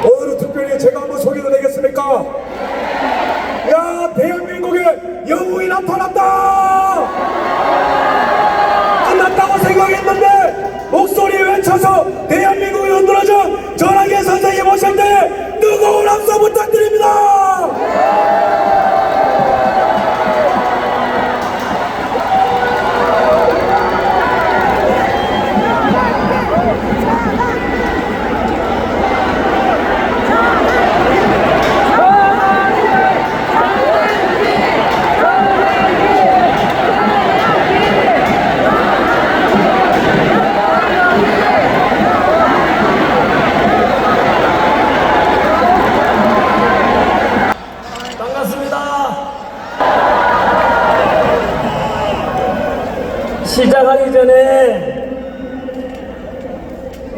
오늘은 특별히 제가 한번 소개도 되겠습니까? 야, 대한민국에 영웅이 나타났다! 끝났다고 생각했는데 목소리 외쳐서 대한민국이 흔들어져 전하계 선생님 모실 때 뜨거운 함성 부탁드립니다! 시작하기 전에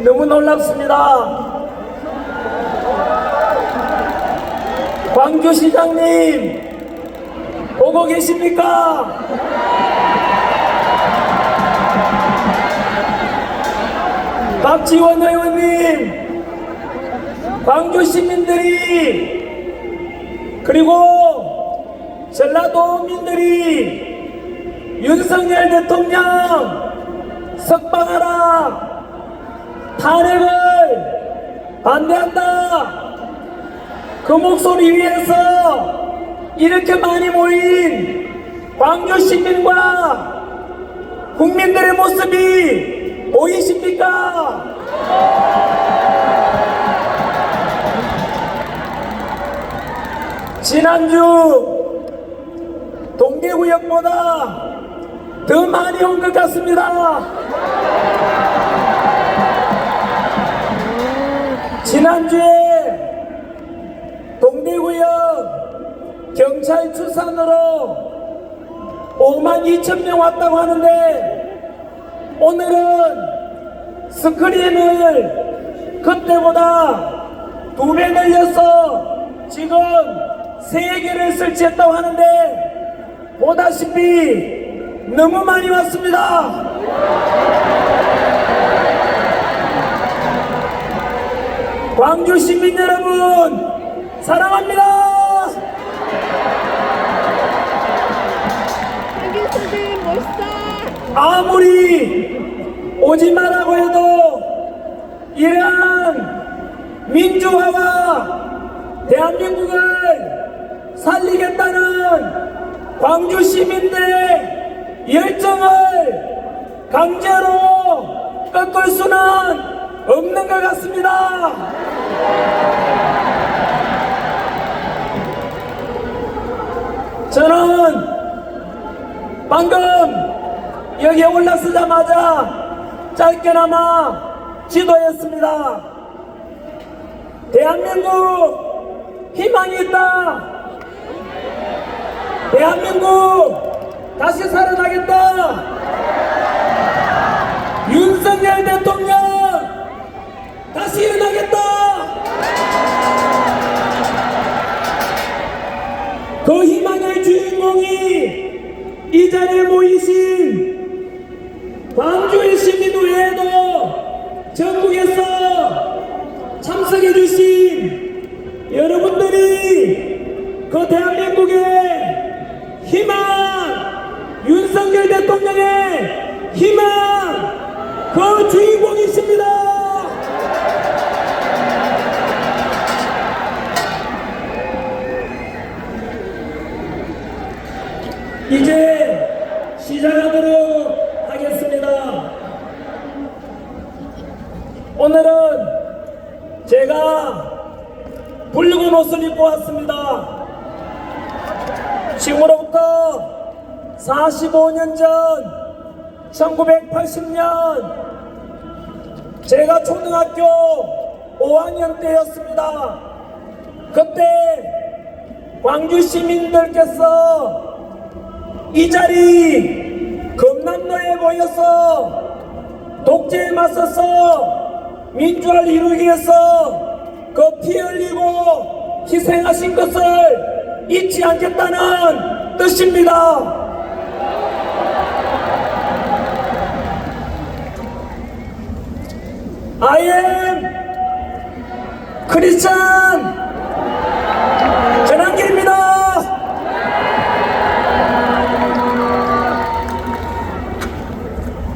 너무 놀랍습니다. 광주시장님 보고 계십니까? 박지원 의원님, 광주 시민들이 그리고 전라도민들이 윤석열 대통령 석방하라, 탄핵을 반대한다, 그 목소리 위에서 이렇게 많이 모인 광주 시민과 국민들의 모습이 보이십니까? 지난주 동대구역보다 더 많이 온 것 같습니다. 지난주에 동대구역 경찰 추산으로 52,000명 왔다고 하는데 오늘은 스크린을 그때보다 2배 늘려서 지금 3개를 설치했다고 하는데 보다시피 너무 많이 왔습니다. 광주 시민 여러분 사랑합니다. 선생님 멋있어. 아무리 오지 마라고 해도 이러한 민주화와 대한민국을 살리겠다는 광주 시민들의 열정을 강제로 꺾을 수는 없는 것 같습니다. 저는 방금 여기에 올라서자마자 짧게나마 지도했습니다. 대한민국 희망이 있다. 대한민국 다시 살아나겠다. 윤석열 대통령 다시 일어나겠다. 그 희망의 주인공이 이 자리에 모이신 광주의 시민 외에도 전국에서 참석해 주신 여러분들이 그 대한민국의 희망, 윤석열 대통령의 희망, 그 주인공이십니다. 이제 시작하도록 하겠습니다. 오늘은 제가 붉은 옷을 입고 왔습니다. 지금으로부터 45년 전 1980년 제가 초등학교 5학년 때였습니다. 그때 광주 시민들께서 이 자리 금남로에 모여서 독재에 맞서서 민주화를 이루기 위해서 그 피 흘리고 희생하신 것을 잊지 않겠다는 뜻입니다. I am 크리스찬 전한길입니다.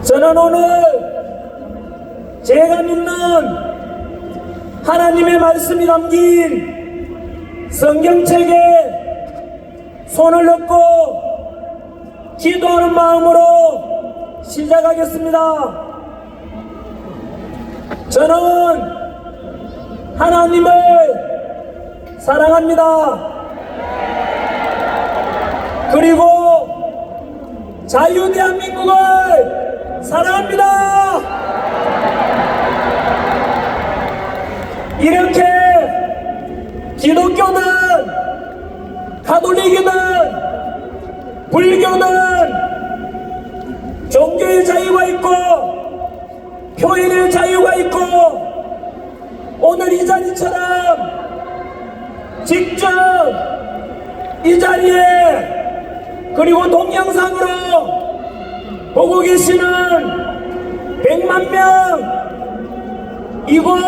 저는 오늘 제가 믿는 하나님의 말씀이 담긴 성경책에 손을 넣고 기도하는 마음으로 시작하겠습니다. 저는 하나님을 사랑합니다. 그리고 자유대한민국을 사랑합니다. 이렇게 기독교든 가톨릭이든 불교든 종교의 자유가 있고 표현의 자유가 있고 오늘 이 자리처럼 직접 이 자리에 그리고 동영상으로 보고 계시는 100만 명 이곳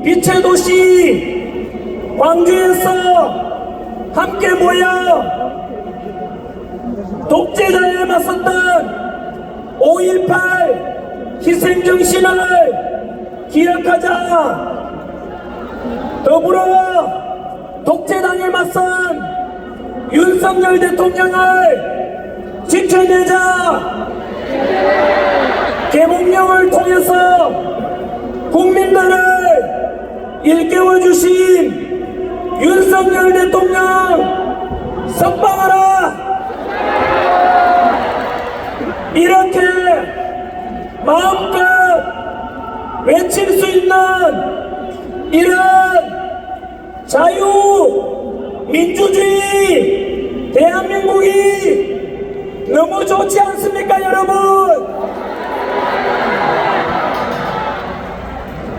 빛의 도시 광주에서 함께 모여 독재자에 맞섰던 5.18 희생정신을 기억하자. 더불어 독재당에 맞선 윤석열 대통령을 지켜내자. 계몽령을 통해서 국민들을 일깨워 주신 윤석열 대통령 석방하라. 이렇게 마음껏 외칠 수 있는 이런 자유 민주주의 대한민국이 너무 좋지 않습니까, 여러분?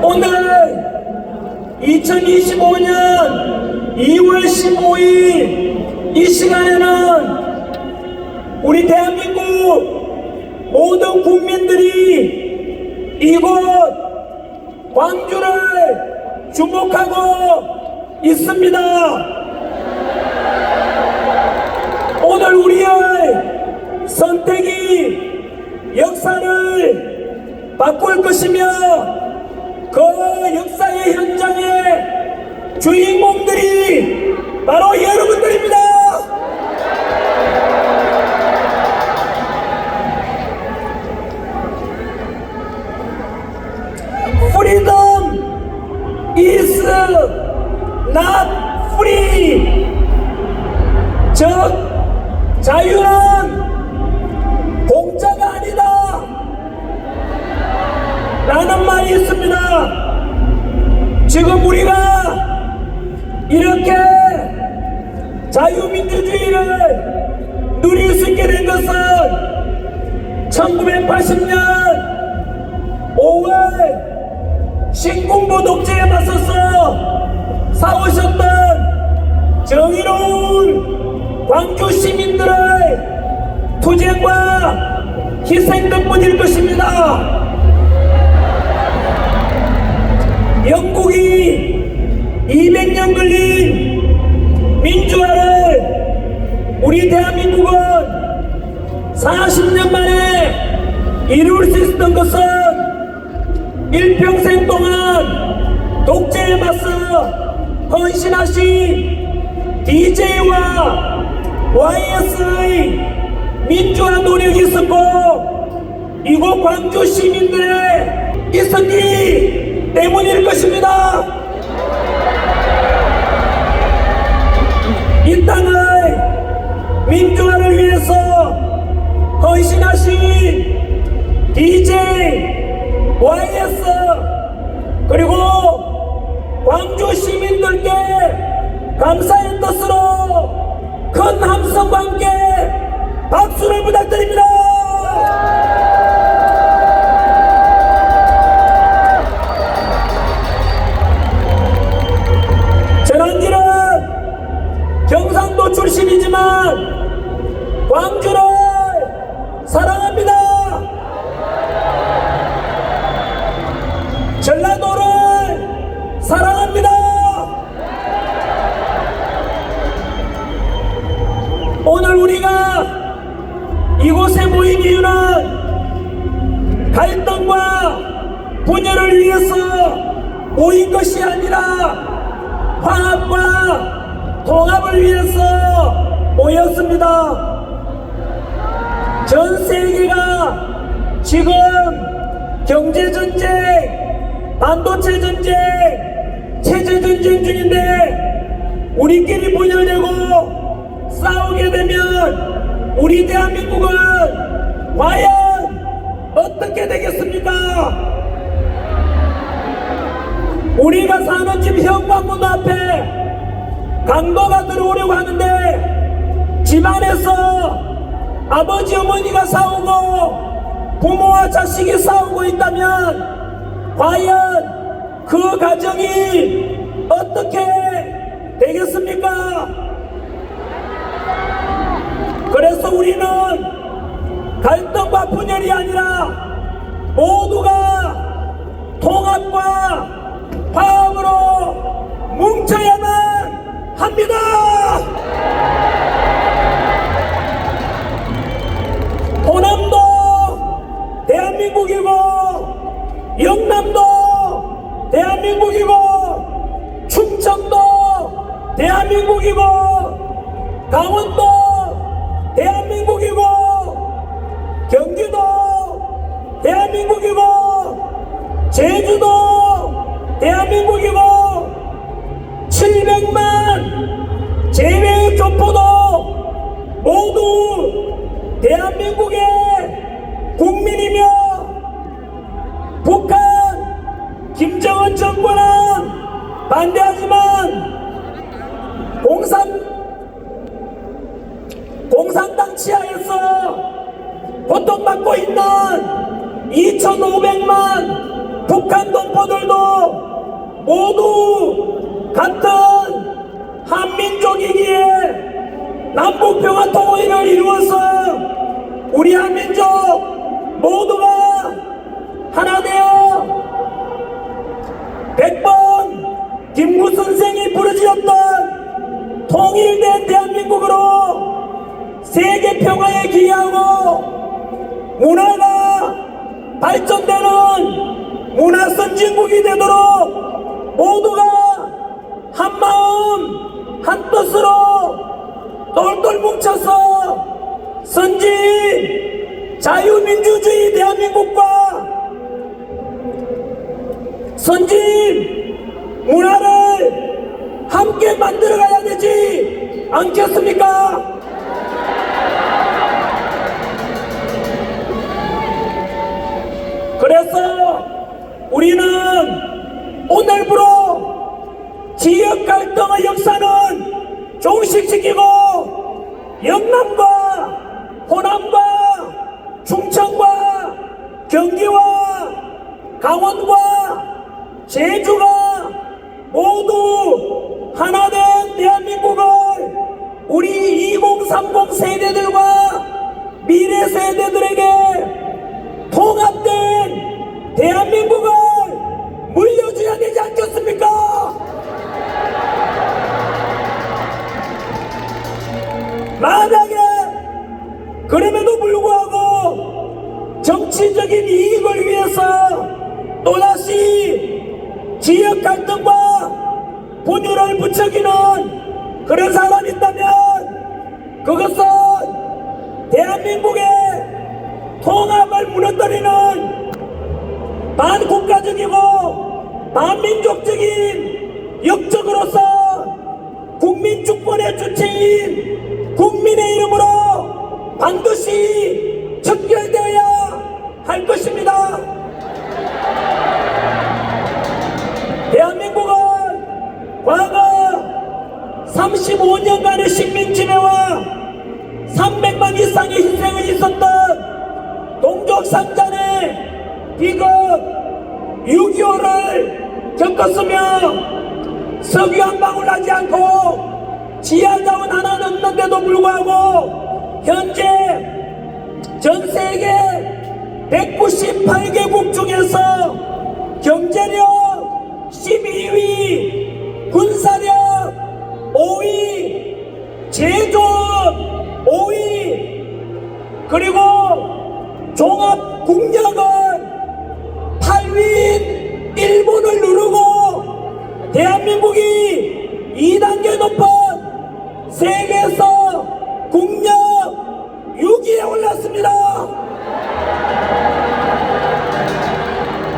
오늘 2025년 2월 15일 이 시간에는 우리 대한민국 모든 국민들이 이곳 광주를 주목하고 있습니다. 오늘 우리의 선택이 역사를 바꿀 것이며 그 역사의 현장의 주인공들이 바로 여러분들입니다. Freedom is not free. 즉 자유는 공짜가 아니다 라는 말이 있습니다. 지금 우리가 이렇게 자유민주주의를 누릴 수 있게 된 것은 1980년 5월 신군부 독재에 맞서서 싸우셨던 정의로운 광주 시민들의 투쟁과 희생 덕분일 것입니다. 영국이 200년 걸린 민주화를 우리 대한민국은 40년 만에 이룰 수 있었던 것은 일평생 동안 독재에 맞서 헌신하신 DJ와 YS의 민주화 노력이 있었고 이곳 광주 시민들의 있었기 때문일 것입니다. 이 땅의 민주화를 위해서 헌신하신 DJ, YS 그리고 광주 시민들께 감사의 뜻으로 큰 함성과 함께 박수를 부탁드립니다. 이곳에 모인 이유는 갈등과 분열을 위해서 모인 것이 아니라 화합과 통합을 위해서 모였습니다. 전 세계가 지금 경제전쟁, 반도체 전쟁, 체제전쟁 중인데 우리끼리 분열되고 싸우게 되면 우리 대한민국은 과연 어떻게 되겠습니까? 우리가 사는 집 현관문 앞에 강도가 들어오려고 하는데 집안에서 아버지 어머니가 싸우고 부모와 자식이 싸우고 있다면 과연 그 가정이 어떻게 되겠습니까? 그래서 우리는 갈등과 분열이 아니라 모두가 통합과 화합으로 뭉쳐야만 합니다. 호남도 대한민국이고 영남도 대한민국이고 충청도 대한민국이고 강원도 대한민국이고 경기도 대한민국이고 제주도 대한민국이고 700만 제외의 교포도 모두 대한민국의 국민이며 북한 김정은 정권은 반대하지만 공산당 치하에서 고통받고 있는 2,500만 북한 동포들도 모두 같은 한민족이기에 남북평화 통일을 이루어서 우리 한민족 모두가 하나 되어 100번 김구 선생이 부르짖었던 통일된 대한민국으로 세계 평화에 기여하고 문화가 발전되는 문화 선진국이 되도록 모두가 한마음 한뜻으로 똘똘 뭉쳐서 선진 자유민주주의 대한민국과 선진 문화를 함께 만들어가야 되지 않겠습니까? 그래서 우리는 오늘부로 지역 갈등의 역사는 종식시키고 영남과 호남과 충청과 경기와 강원과 제주가 모두 하나된 대한민국을 우리 2030 세대들과 미래 세대들에게 통합된 대한민국을 물려줘야 되지 않겠습니까? 만약에 그럼에도 불구하고 정치적인 이익을 위해서 또다시 지역 갈등과 분열을 부추기는 그런 사람이 있다면 그것은 대한민국의 통합을 무너뜨리는 반국가적이고 반민족적인 역적으로서 국민 주권의 주체인 국민의 이름으로 반드시 척결되어야 할 것입니다. 대한민국은 과거 35년간의 식민지배와 300만 이상의 희생이 있었던 동족상잔의 비극 6.25를 겪었으며 석유 한 방울 나지 않고 지하자원 하나는 없는데도 불구하고 현재 전 세계 198개국 중에서 경제력 12위, 군사력 5위, 제조업 5위, 그리고 2단계 높은 세계에서 국력 6위에 올랐습니다.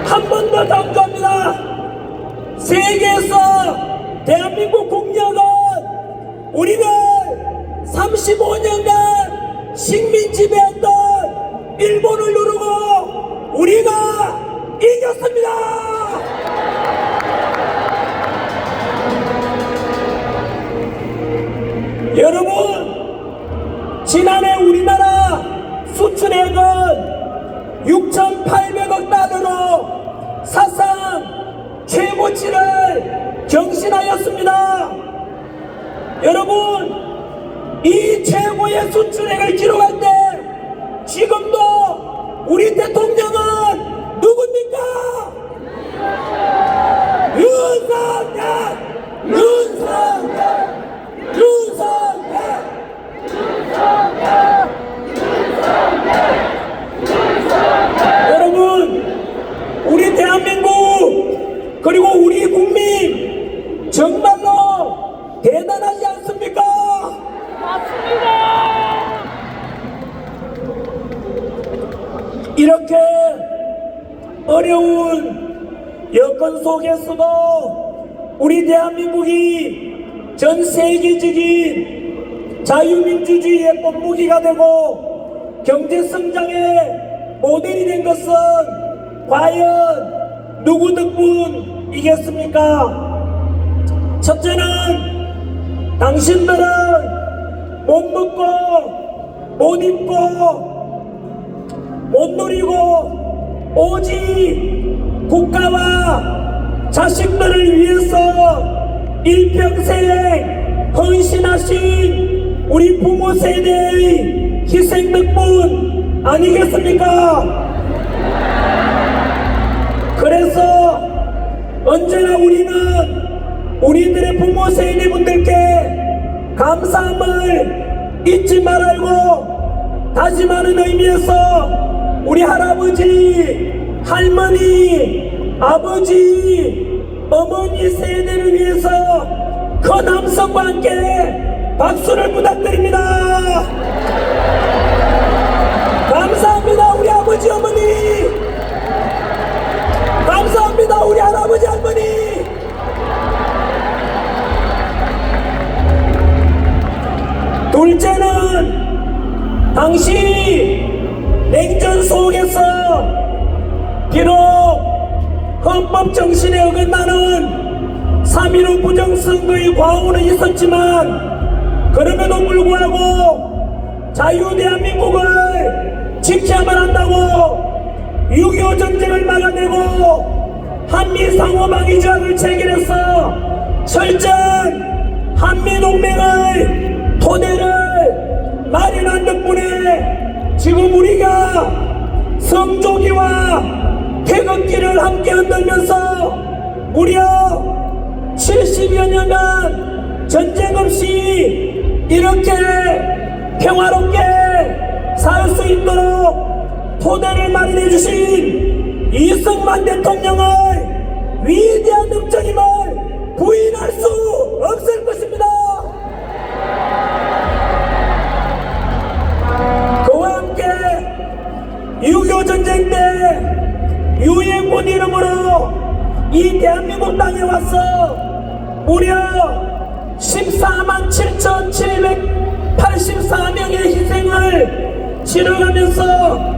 한 번 더 강조합니다. 세계에서 대한민국 국력은 우리를 35년간 식민 지배했던 일본을 누르고 우리가 이겼습니다. 여러분, 지난해 우리나라 수출액은 6,800억 달러로 사상 최고치를 경신하였습니다. 여러분, 이 최고의 수출액을 기록할 때 지금도 우리 대통령은 누굽니까? 윤석열! 윤석열! 윤석열! 여러분, 우리 대한민국 그리고 우리 국민 정말로 대단하지 않습니까? 맞습니다. 이렇게 어려운 여건 속에서도 우리 대한민국이 전 세계적인 자유민주주의의 본보기가 되고 경제성장의 모델이 된 것은 과연 누구 덕분이겠습니까? 첫째는 당신들은 못 먹고 못 입고 못 누리고 오직 국가와 자식들을 위해서 일평생 헌신하신 우리 부모 세대의 희생 덕분 아니겠습니까? 그래서 언제나 우리는 우리들의 부모 세대분들께 감사함을 잊지 말고 다짐하는 의미에서 우리 할아버지, 할머니, 아버지, 어머니 세대를 위해서 큰 함성과 함께 박수를 부탁드립니다. 감사합니다, 우리 아버지, 어머니. 감사합니다, 우리 할아버지, 할머니. 둘째는 당시 냉전 속에서 비록 헌법 정신에 어긋나는 3.15 부정선거의 과오는 있었지만 그럼에도 불구하고 자유 대한민국을 지켜야만 한다고 6.25 전쟁을 막아내고 한미 상호방위 조약을 체결해서 철저한 한미동맹의 토대를 마련한 덕분에 지금 우리가 성조기와 태극기를 함께 흔들면서 무려 70여 년간 전쟁 없이 이렇게 평화롭게 살 수 있도록 토대를 마련해 주신 이승만 대통령의 위대한 능력임을 부인할 수 없을 것입니다. 그와 함께 6.25 전쟁 때 유엔군 이름으로 이 대한민국 땅에 와서 무려 14만 7,784명의 희생을 치러가면서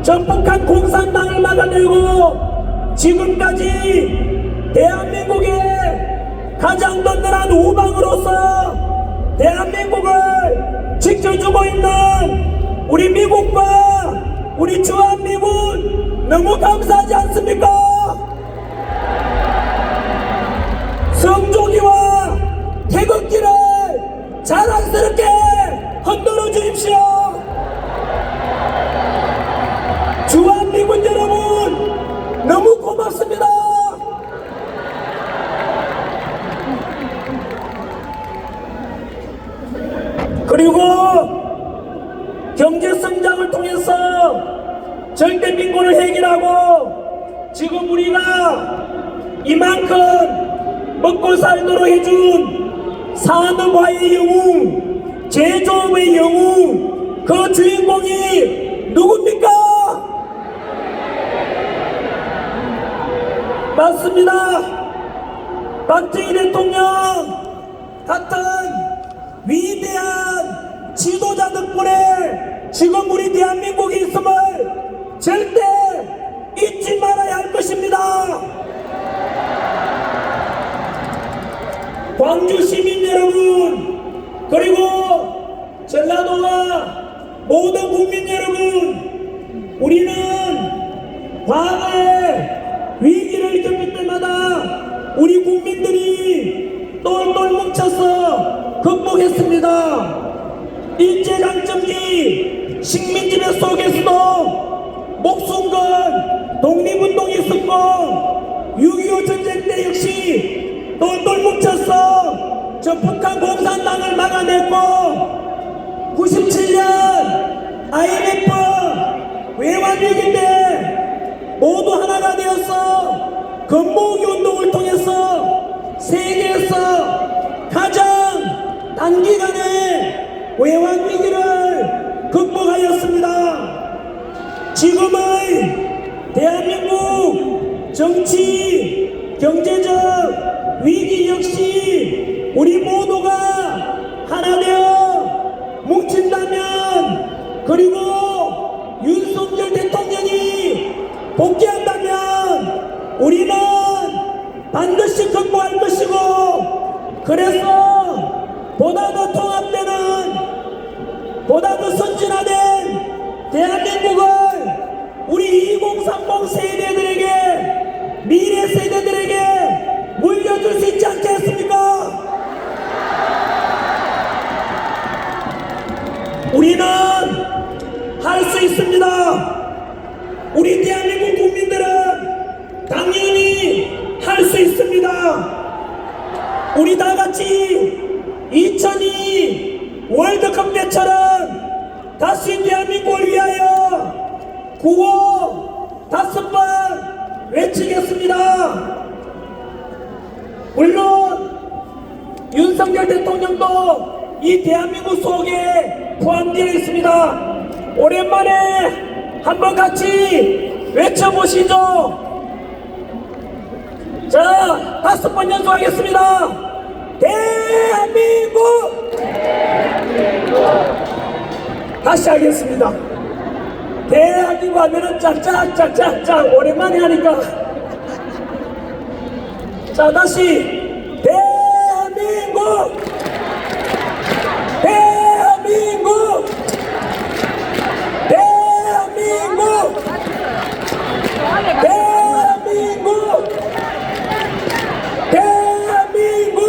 전폭한 공산당을 막아내고 지금까지 대한민국의 가장 든든한 우방으로서 대한민국을 지켜주고 있는 우리 미국과 우리 주한미군 너무 감사하지 않습니까? 성조기와 태극기를 자랑스럽게 흔들어 주십시오. 주한미군 여러분 너무 고맙습니다. 그리고 경제성장을 통해서 절대빈곤을 해결하고 지금 우리가 이만큼 먹고 살도록 해준 산업화의 영웅, 제조업의 영웅, 그 주인공이 누굽니까? 맞습니다. 박정희 대통령 같은 위대한 지도자 덕분에 지금 우리 대한민국이 있음을 절대 잊지 말아야 할 것입니다. 광주 시민 여러분, 그리고 전라도와 모든 국민 여러분, 우리는 과거에 위기를 겪을 때마다 우리 국민들이 똘똘 뭉쳐서 극복했습니다. 일제강점기 식민지배 속에서도 목숨 건 독립운동이 있었고 6.25 전쟁 때 역시 똘똘 뭉쳐서 저 북한 공산당을 막아냈고 97년 IMF 외환위기 때 모두 하나가 되어서 건모으기 운동을 통해서 세계에서 가장 단기간에 외환위기를 극복하였습니다. 지금의 대한민국 정치, 경제적 위기 역시 우리 모두가 하나 되어 뭉친다면, 그리고 윤석열 대통령이 복귀한다면 우리는 반드시 극복할 것이고, 그래서 보다 더 통합되는, 보다 더 선진화된 대한민국을 우리 2030 세대들에게, 미래 세대들에게 물려줄 수 있지 않겠습니까? 우리는 할 수 있습니다. 우리 대한민국 국민들은 당연히 할 수 있습니다. 우리 다 같이 2002 월드컵 때처럼 다시 대한민국을 위하여 구호 5번 외치겠습니다. 물론 윤석열 대통령도 이 대한민국 속에 포함되어 있습니다. 오랜만에 한번 같이 외쳐보시죠. 자, 5번 연속하겠습니다. 대한민국! 다시 하겠습니다. 대한민국 하면은 짝짝짝짝짝 오랜만에 하니까. 자, 다시 대한민국! 대한민국! 대한민국! 대한민국! 대한민국!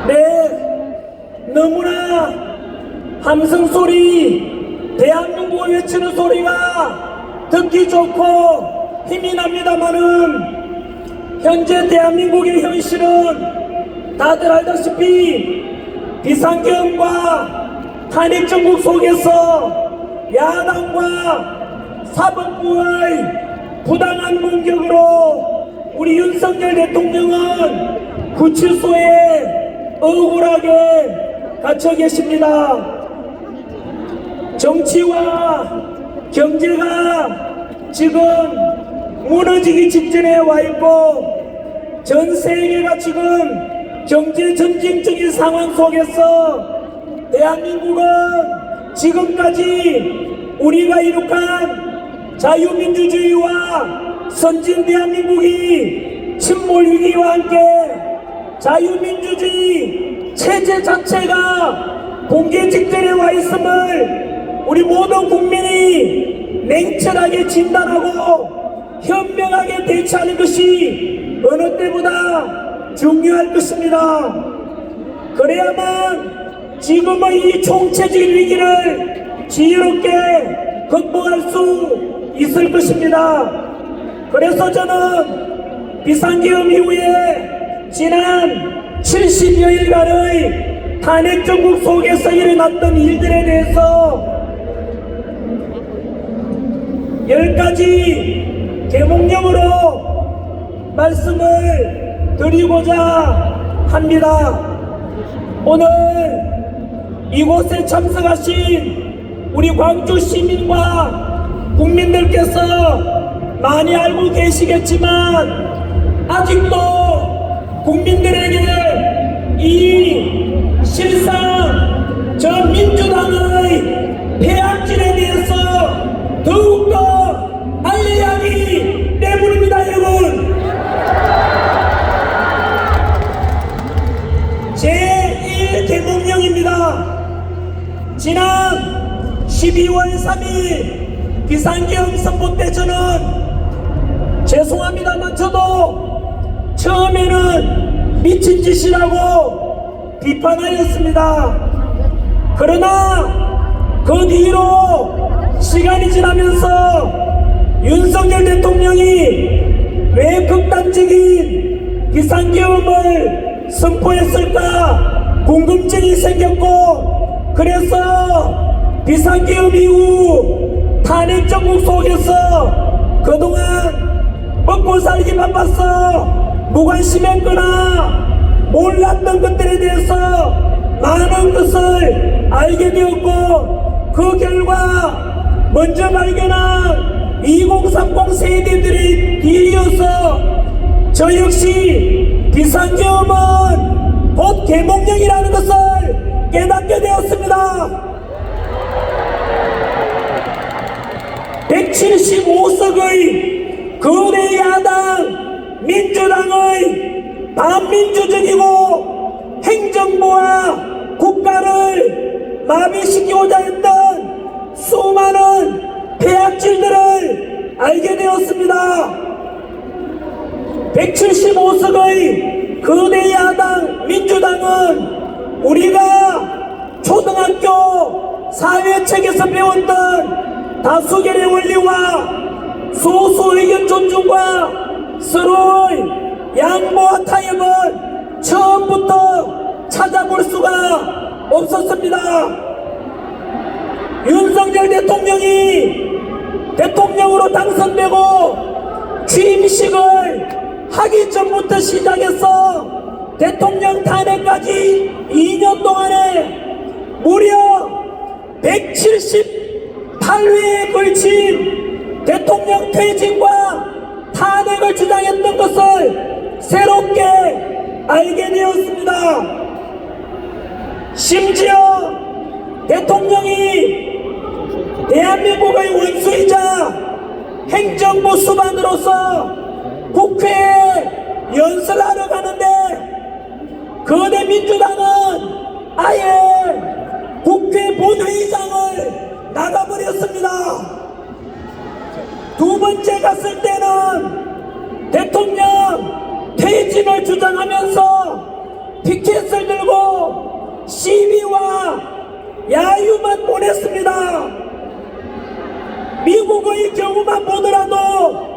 네, 너무나 함성 소리, 대한민국을 외치는 소리가 듣기 좋고 힘이 납니다만은, 현재 대한민국의 현실은 다들 알다시피 비상계엄과 탄핵정국 속에서 야당과 사법부의 부당한 공격으로 우리 윤석열 대통령은 구치소에 억울하게 갇혀 계십니다. 정치와 경제가 지금 무너지기 직전에 와 있고, 전 세계가 지금 경제 전쟁적인 상황 속에서 대한민국은 지금까지 우리가 이룩한 자유민주주의와 선진 대한민국이 침몰 위기와 함께 자유민주주의 체제 자체가 붕괴 직전에 와 있음을 우리 모든 국민이 냉철하게 진단하고 현명하게 대처하는 것이 어느 때보다 중요할 것입니다. 그래야만 지금의 이 총체적인 위기를 지혜롭게 극복할 수 있을 것입니다. 그래서 저는 비상계엄 이후에 지난 70여일간의 탄핵정국 속에서 일어났던 일들에 대해서 10가지 계몽령으로 말씀을 드리고자 합니다. 오늘 이곳에 참석하신 우리 광주 시민과 국민들께서 많이 알고 계시겠지만 아직도 국민들에게 이 실상 저 민주당의 폐악질에 대해서 더욱더 알려야 하기 때문입니다. 여러분, 제1개몽령입니다. 지난 12월 3일 비상계엄 선포 때 저는 죄송합니다만 저도 처음에는 미친 짓이라고 비판하였습니다. 그러나 그 뒤로 시간이 지나면서 윤석열 대통령이 왜 극단적인 비상계엄을 선포했을까 궁금증이 생겼고, 그래서 비상계엄 이후 탄핵 정국 속에서 그동안 먹고 살기 바빠서 무관심했거나 몰랐던 것들에 대해서 많은 것을 알게 되었고, 그 결과 먼저 발견한 2030 세대들이 뒤이어서 저 역시 비상계엄은 곧 계몽령이라는 것을 깨닫게 되었습니다. 175석의 거대 야당 민주당의 반민주적이고 행정부와 국가를 마비시키고자 했던 수많은 폐악질들을 알게 되었습니다. 175석의 거대 야당 민주당은 우리가 초등학교 사회책에서 배웠던 다수결의 원리와 소수 의견 존중과 서로의 양보와 타협은 처음부터 찾아볼 수가 없었습니다. 윤석열 대통령이 대통령으로 당선되고 취임식을 하기 전부터 시작해서 대통령 탄핵까지 2년 동안에 무려 178회에 걸친 대통령 퇴진과 탄핵을 주장했던 것을 새롭게 알게 되었습니다. 심지어 대통령이 대한민국의 원수이자 행정부 수반으로서 국회에 연설하러 가는데 거대 민주당은 아예 국회 본회의장을 나가버렸습니다. 두 번째 갔을 때는 대통령 퇴진을 주장하면서 피켓을 들고 시위와 야유만 보냈습니다. 미국의 경우만 보더라도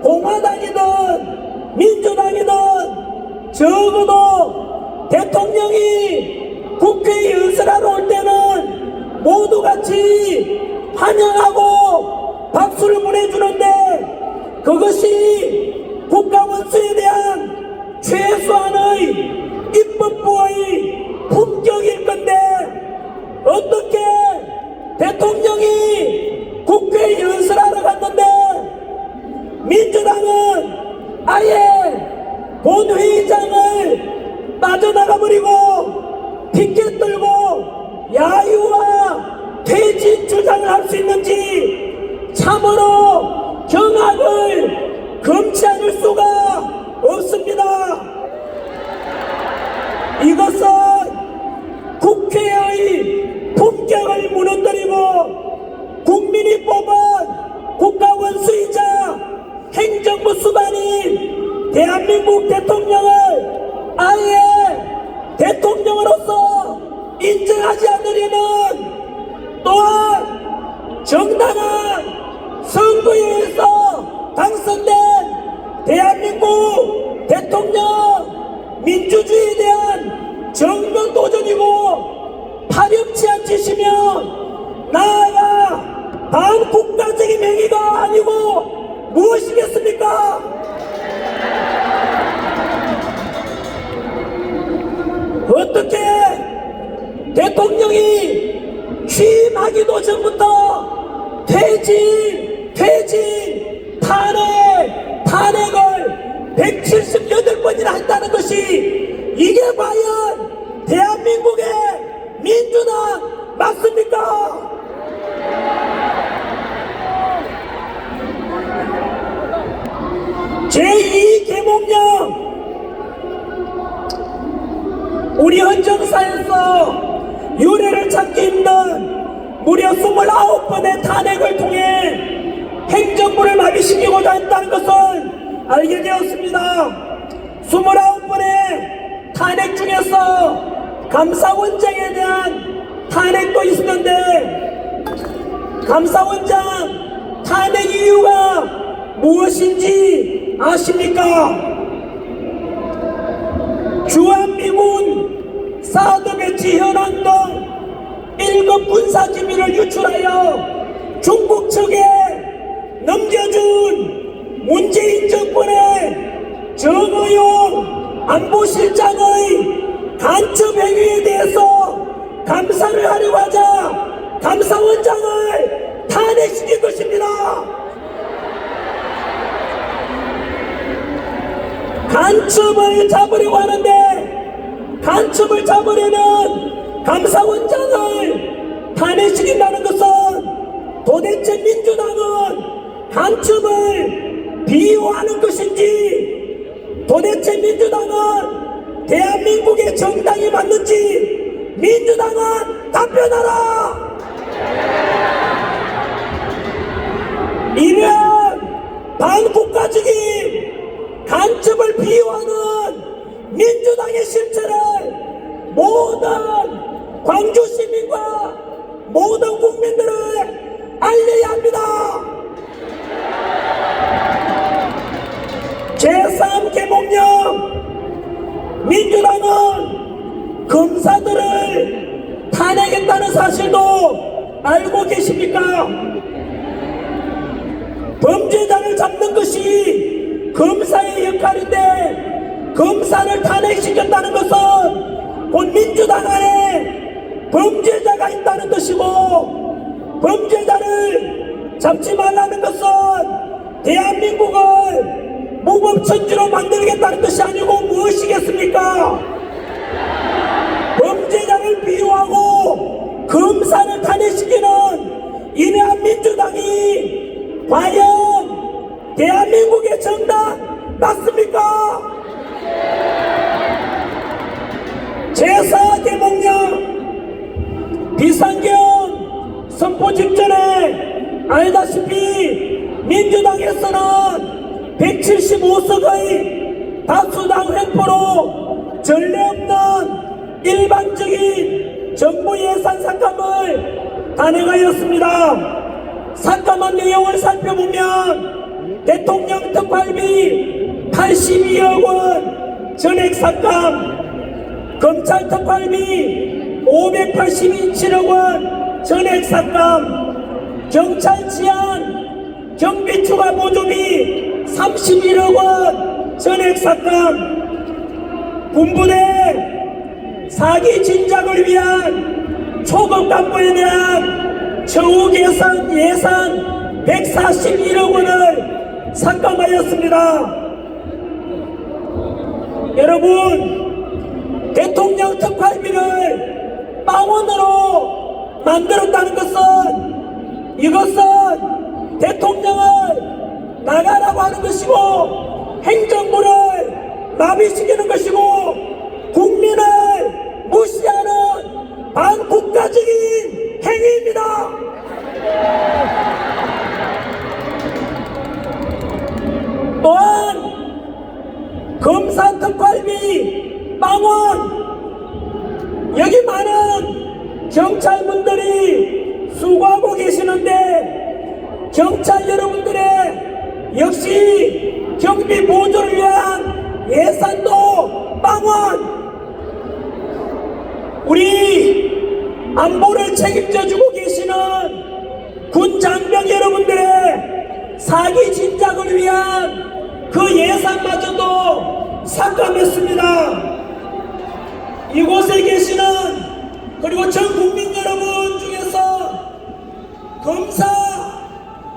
공화당이든 민주당이든 적어도 대통령이 국회에 연설하러 올 때는 모두 같이 환영하고 박수를 보내주는데 그것이 국가원수에 대한 최소한의 입법부의 품격일 건데 어떻게 대통령이 국회에 연설하러 갔는데 민주당은 아예 본회의장을 빠져나가버리고 피켓 들고 야유와 퇴진 주장을 할 수 있는지 참으로 경악을 금치 않을 수가 없습니다. 이것은 국회의 품격을 무너뜨리고 국민이 뽑은 국가원수이자 행정부 수반인 대한민국 대통령을 아예 대통령으로서 인정하지 않으려는 또한 정당한 선거에 의해서 당선된 대한민국 대통령 민주주의에 대한 정면 도전이고 파렴치 않으시면 나아가 반국가적인 행위가 아니고 무엇이겠습니까? 하기도 전부터 퇴진, 탄핵을 178번이나 했다는 것이 이게 과연 대한민국의 민주당 맞습니까? 제2계몽령 우리 헌정사에서 유례를 찾기 힘든 무려 29번의 탄핵을 통해 행정부를 마비시키고자 했다는 것을 알게 되었습니다. 29번의 탄핵 중에서 감사원장에 대한 탄핵도 있었는데 감사원장 탄핵 이유가 무엇인지 아십니까? 주한미군 사드 배치 현황 등 1급 군사기밀을 유출하여 중국 측에 넘겨준 문재인 정권의 정의용 안보실장의 간첩 행위에 대해서 감사를 하려고 하자 감사원장을 탄핵시킨 것입니다. 간첩을 잡으려고 하는데 간첩을 잡으려면 감사원장을 탄핵시킨다는 것은 도대체 민주당은 간첩을 비호하는 것인지 도대체 민주당은 대한민국의 정당이 맞는지 민주당은 답변하라! 이런 반국가적인 간첩을 비호하는 민주당의 실체를 모든 광주 시민과 모든 국민들을 알려야 합니다. 제3계몽령 민주당은 검사들을 탄핵했다는 사실도 알고 계십니까? 범죄자를 잡는 것이 검사의 역할인데 검사를 탄핵시켰다는 것은 곧 민주당 안에 범죄자가 있다는 뜻이고 범죄자를 잡지 말라는 것은 대한민국을 무법천지로 만들겠다는 것이 아니고 무엇이겠습니까? 범죄자를 비호하고 검사를 탄핵시키는 이러한 민주당이 과연 대한민국의 정당 맞습니까? 제4계몽령 비상경 선포 직전에 알다시피 민주당에서는 175석의 다수당 횡포로 전례 없는 일반적인 정부 예산 삭감을 단행하였습니다. 삭감한 내용을 살펴보면 대통령 특활비 82억 원 전액 삭감, 검찰 특활비 587억 원 전액 삭감, 경찰 치안 경비 추가 보조비 31억 원 전액 삭감, 군부대 사기 진작을 위한 초급 간부에 대한 처우 개선 예산 141억 원을 삭감하였습니다. 여러분, 대통령 특활비를 빵원으로 만들었다는 것은 이것은 대통령을 나가라고 하는 것이고 행정부를 마비시키는 것이고 국민을 무시하는 반국가적인 행위입니다. 또한 검사 특활비 빵원 여기 많은 경찰분들이 수고하고 계시는데 경찰 여러분들의 역시 경비 보조를 위한 예산도 빵원 우리 안보를 책임져주고 계시는 군 장병 여러분들의 사기 진작을 위한 그 예산마저도 삭감했습니다. 이곳에 계시는 그리고 전 국민 여러분 중에서 검사,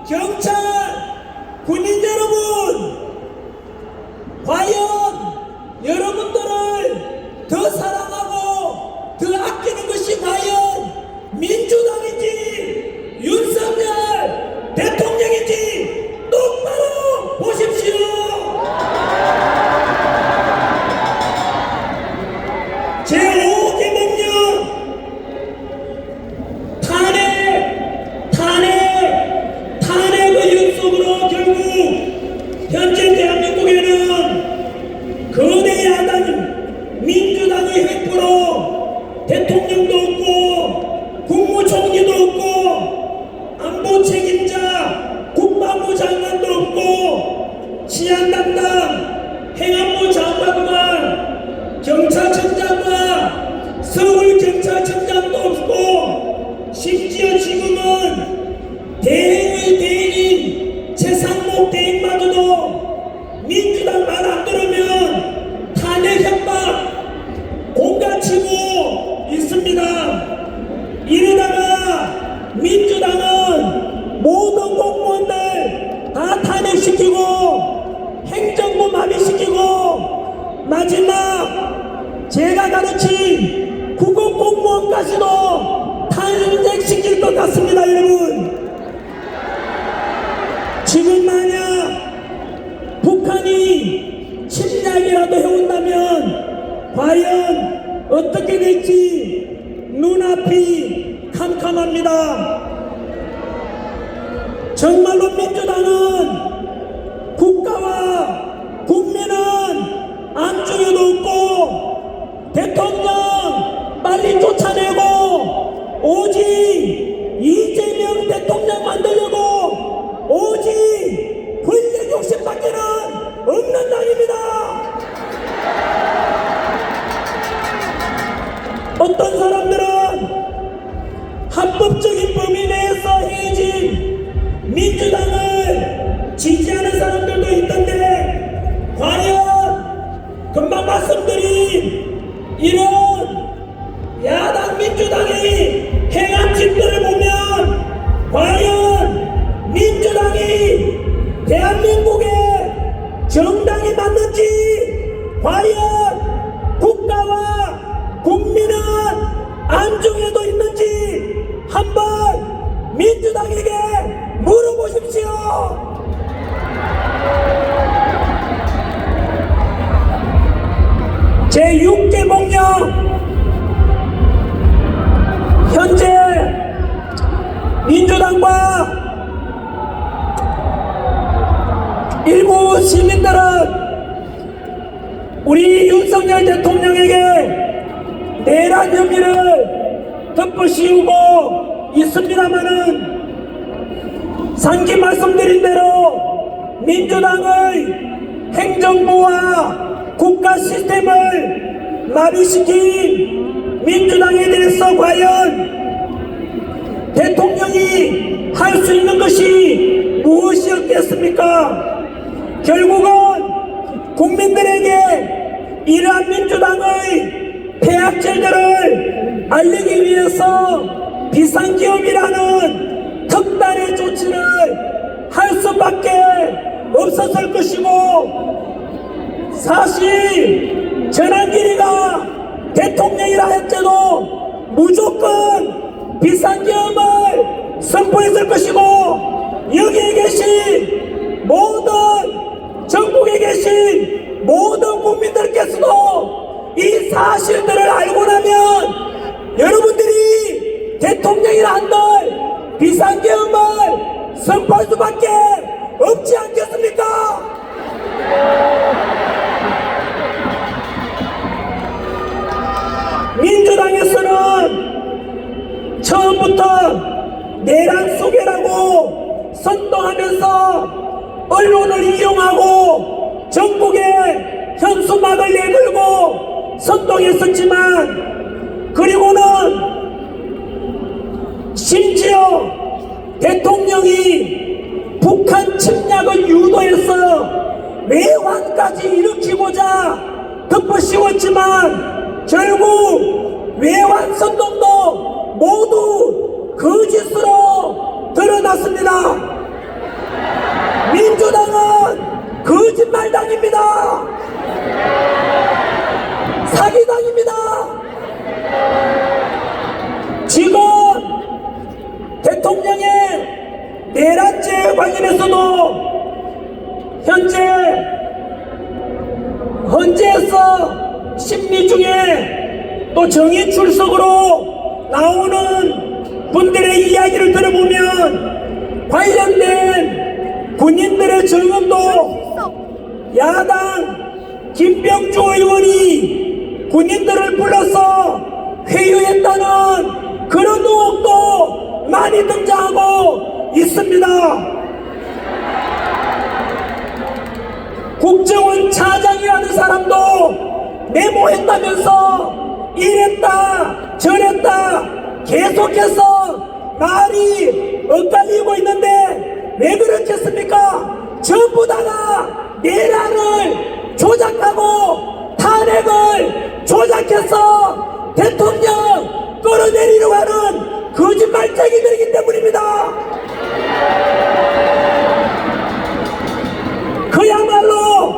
경찰, 군인 여러분, 과연 여러분들을 더 사랑하고 더 아끼는 것이 과연 민주당인지 윤석열 대통령인지 똑바로 보십시오. 제5계명령 탄핵의 연속으로 결국 현재 대한민국에는 거대 야당 민주당의 횡포로 대통령도 없고 국무총리도 없고 안보 책임자 국방부 장관도 없고 치안 담당 행안부 장관과 경찰청장과 서울경찰청장도 없고 심지어 지금은 대행의 대행인 최상목 대행마저도 민주당 말 안 들으면 탄핵 협박 공가치고 있습니다. 이러다가 민주당은 모든 공무원들 다 탄핵시키고 행정부 마비시키고 마지막 제가 가르친 국어공무원까지도 탄핵시킬 것 같습니다. 여러분, 지금 만약 북한이 침략이라도 해온다면 과연 어떻게 될지 눈앞이 캄캄합니다. 정말로 민주당은 국가와 국민은 안중에도 없고 대통령 빨리 쫓아내고 오직 이재명 대통령 만들려고 오직 권력 욕심밖에는 없는 당입니다. 어떤 사람들은 합법적인 범위 내에서 해진 민주당을 지지하는 사람들도 있던데 과연 금방 말씀드린 이런 야당 민주당의 행한 짓들을 보면 과연 민주당이 대한민국의 정당이 맞는지 과연 국가와 국민은 안중에도 있는지 한번 민주당에게 물어보십시오. 제6계명령 현재 민주당과 일부 시민들은 우리 윤석열 대통령에게 내란 혐의를 덮어씌우고 있습니다마는 상기 말씀드린 대로 민주당의 행정부와 국가 시스템을 마비시킨 민주당에 대해서 과연 대통령이 할 수 있는 것이 무엇이었겠습니까? 결국은 국민들에게 이러한 민주당의 폐악질들을 알리기 위해서 비상기업이라는 특단의 조치를 할 수밖에 없었을 것이고, 사실 전환길이가 대통령이라 할지도 무조건 비상기업을 선포했을 것이고, 여기에 계신 모든 전국에 계신 모든 국민들께서도 이 사실들을 알고 나면 여러분들이 대통령이라 한들 비상계엄을 선포할 수밖에 없지 않겠습니까? 민주당에서는 처음부터 내란 속이라고 선동하면서 언론을 이용하고 전국에 현수막을 내걸고 선동했었지만, 그리고는 심지어 대통령이 북한 침략을 유도해서 외환까지 일으키고자 덮어씌웠지만 결국 외환 선동도 모두 거짓으로 드러났습니다. 민주당은 거짓말당입니다. 사기당입니다. 지금 대통령의 내란죄 관련해서도 헌재에서 심리 중에 또 정의 출석으로 나오는 분들의 이야기를 들어보면 관련된 군인들의 증언도 야당 김병주 의원이 군인들을 불러서 회유했다는 그런 의혹도 많이 등장하고 있습니다. 국정원 차장이라는 사람도 메모했다면서 이랬다 저랬다 계속해서 말이 엇갈리고 있는데 왜 그렇겠습니까? 전부 다가 내란을 조작하고 탄핵을 조작해서 대통령 끌어내리려고 하는 거짓말쟁이들이기 때문입니다. 그야말로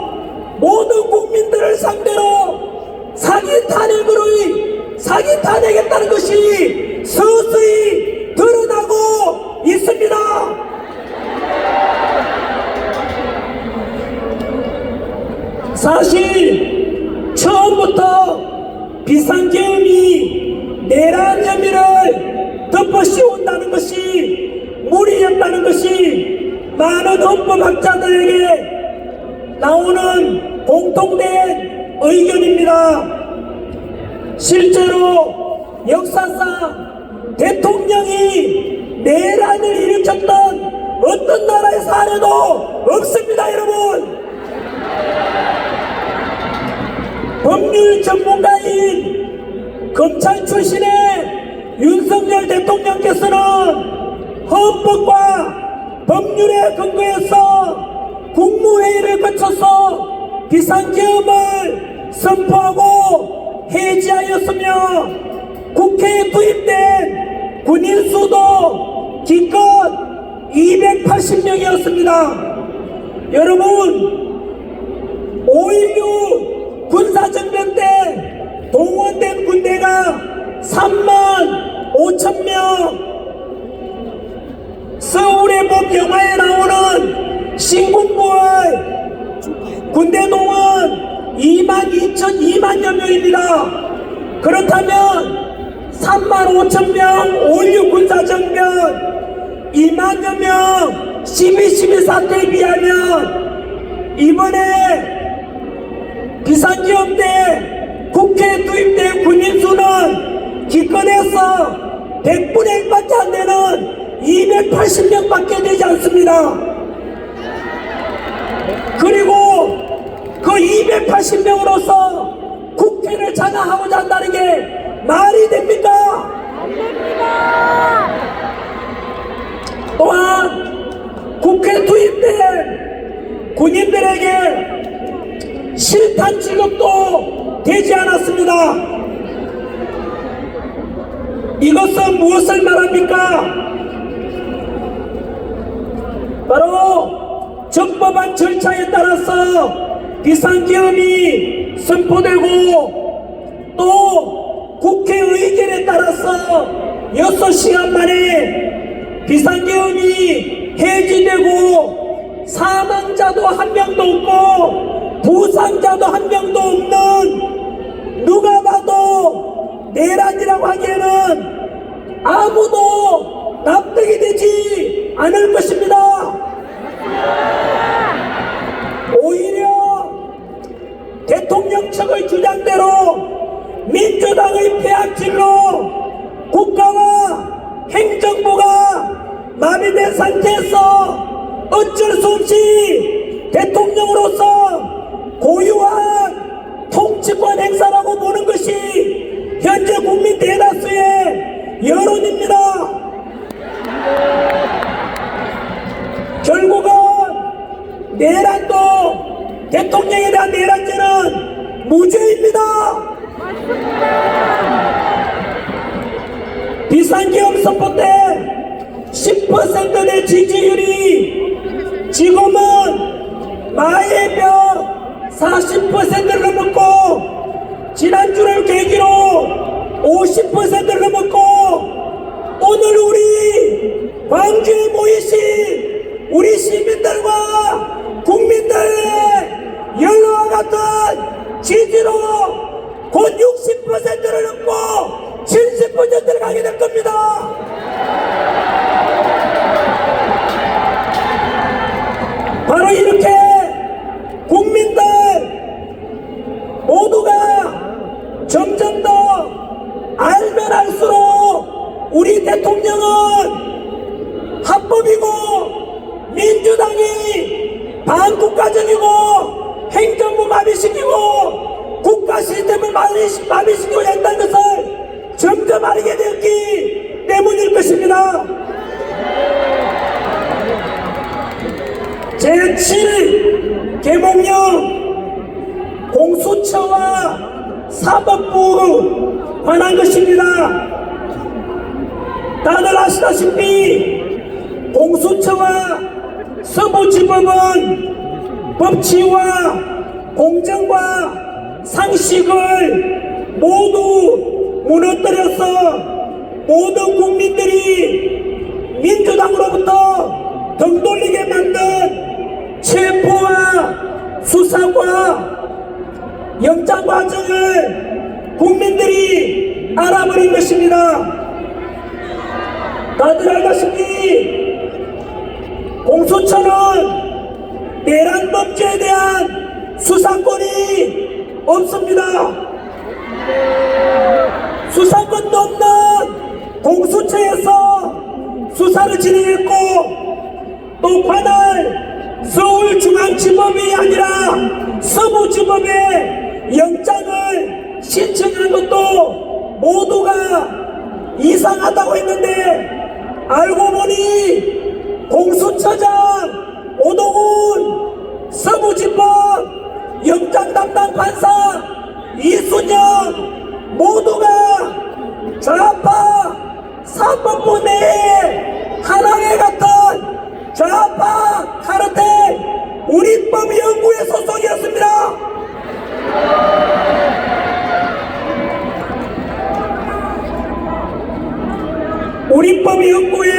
모든 국민들을 상대로 사기 탄핵했다는 것이 서서히 드러나고 있습니다. 사실 처음부터 비상계엄이 내란 혐의를 덮어 씌운다는 것이 무리였다는 것이 많은 헌법학자들에게 나오는 공통된 의견입니다. 실제로 역사상 대통령이 내란을 일으켰던 어떤 나라의 사례도 없습니다, 여러분. 법률 전문가인 검찰 출신의 윤석열 대통령께서는 헌법과 법률에 근거해서 국무회의를 거쳐서 비상계엄을 선포하고 해제하였으며 국회에 투입된 군인 수도 기껏 280명이었습니다. 여러분, 5.16 군사정변 때 동원된 군대가 3만 5천 명, 서울의 법 영화에 나오는 신군부의 군대 동원 2만여 명입니다. 그렇다면 3만 5천 명 5.16 군사정변 2만여 명 12.12 사태에 비하면 이번에 비상계엄 때 국회에 투입된 군인 수는 기껏해서 100분의 1밖에 안 되는 280명밖에 되지 않습니다. 그리고 그 280명으로서 국회를 장악하고자 한다는 게 말이 됩니까? 안 됩니다. 또한 국회 투입된 군인들에게 실탄 지급도 되지 않았습니다. 이것은 무엇을 말합니까? 바로 적법한 절차에 따라서 비상계엄이 선포되고 또 국회 의견에 따라서 6시간 만에 비상계엄이 해지되고 사망자도 한 명도 없고 부상자도 한 명도 없는, 누가 봐도 내란이라고 하기에는 아무도 납득이 되지 않을 것입니다. 오히려 대통령 측의 주장대로 민주당의 폐악질로 국가와 행정부가 마비된 상태에서 어쩔 수 없이 대통령으로서 고유한 통치권 행사라고 보는 것이 현재 국민 대다수의 여론입니다. 결국은 내란도 대통령에 대한 내란죄는 무죄입니다. 비상계엄 선포 때 60%의 지지율이 지금은 마의별 40%를 넘었고 지난주를 계기로 50%를 넘었고 오늘 우리 광주에 모이신 우리 시민들과 국민들의 연로와 같은 지지로 곧 60%를 넘고 70%를 가게 될 겁니다. 바로 이렇게 국민들 모두가 점점 더 알면 알수록 우리 대통령은 합법이고 민주당이 반국가적이고 행정부 마비시키고 국가 시스템을 마비시키고 있다는 것을 점점 알게 되었기 때문일 것입니다. 제7 개몽령 공수처와 사법부 관한 것입니다. 다들 아시다시피 공수처와 서부지법은 법치와 공정과 상식을 모두 무너뜨려서 모든 국민들이 민주당으로부터 등 돌리게 만든 체포와 수사과 영장 과정을 국민들이 알아버린 것입니다. 다들 알다시피 공수처는 내란 범죄에 대한 수사권이 없습니다. 수사권도 없는 공수처에서 수사를 진행했고 또 관할 서울중앙지법이 아니라 서부지법에 영장을 신청한 것도 모두가 이상하다고 했는데 알고 보니 공수처장 오동훈, 서부지법 영장 담당 판사 이순영 모두가 좌파 사법부 내에 하나회 같은 좌파 카르텔 우리법 연구회 소속이었습니다. 우리법 연구회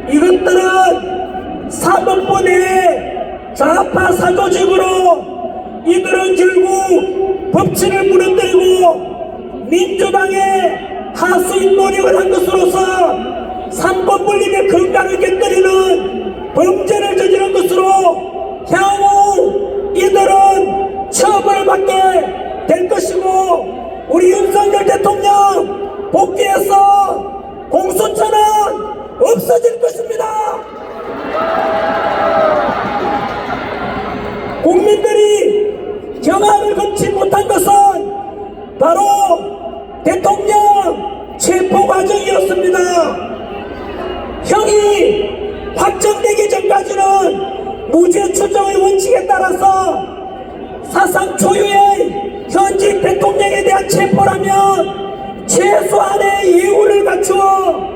이것들은 사법부 내에 좌파 사조직으로 이들은 결국 법치를 무너뜨리고 민주당의 하수인 노력을 한 것으로서 삼권 분립의 근간을 깨뜨리는 범죄를 저지른 것으로 향후 이들은 처벌을 받게 될 것이고 우리 윤석열 대통령 복귀해서 공수처는 없어질 것입니다. 국민들이 경악을 금치 못한 것은 바로 대통령 체포 과정이었습니다. 형이 확정되기 전까지는 무죄 추정의 원칙에 따라서 사상 초유의 현직 대통령에 대한 체포라면 최소한의 예우를 갖추어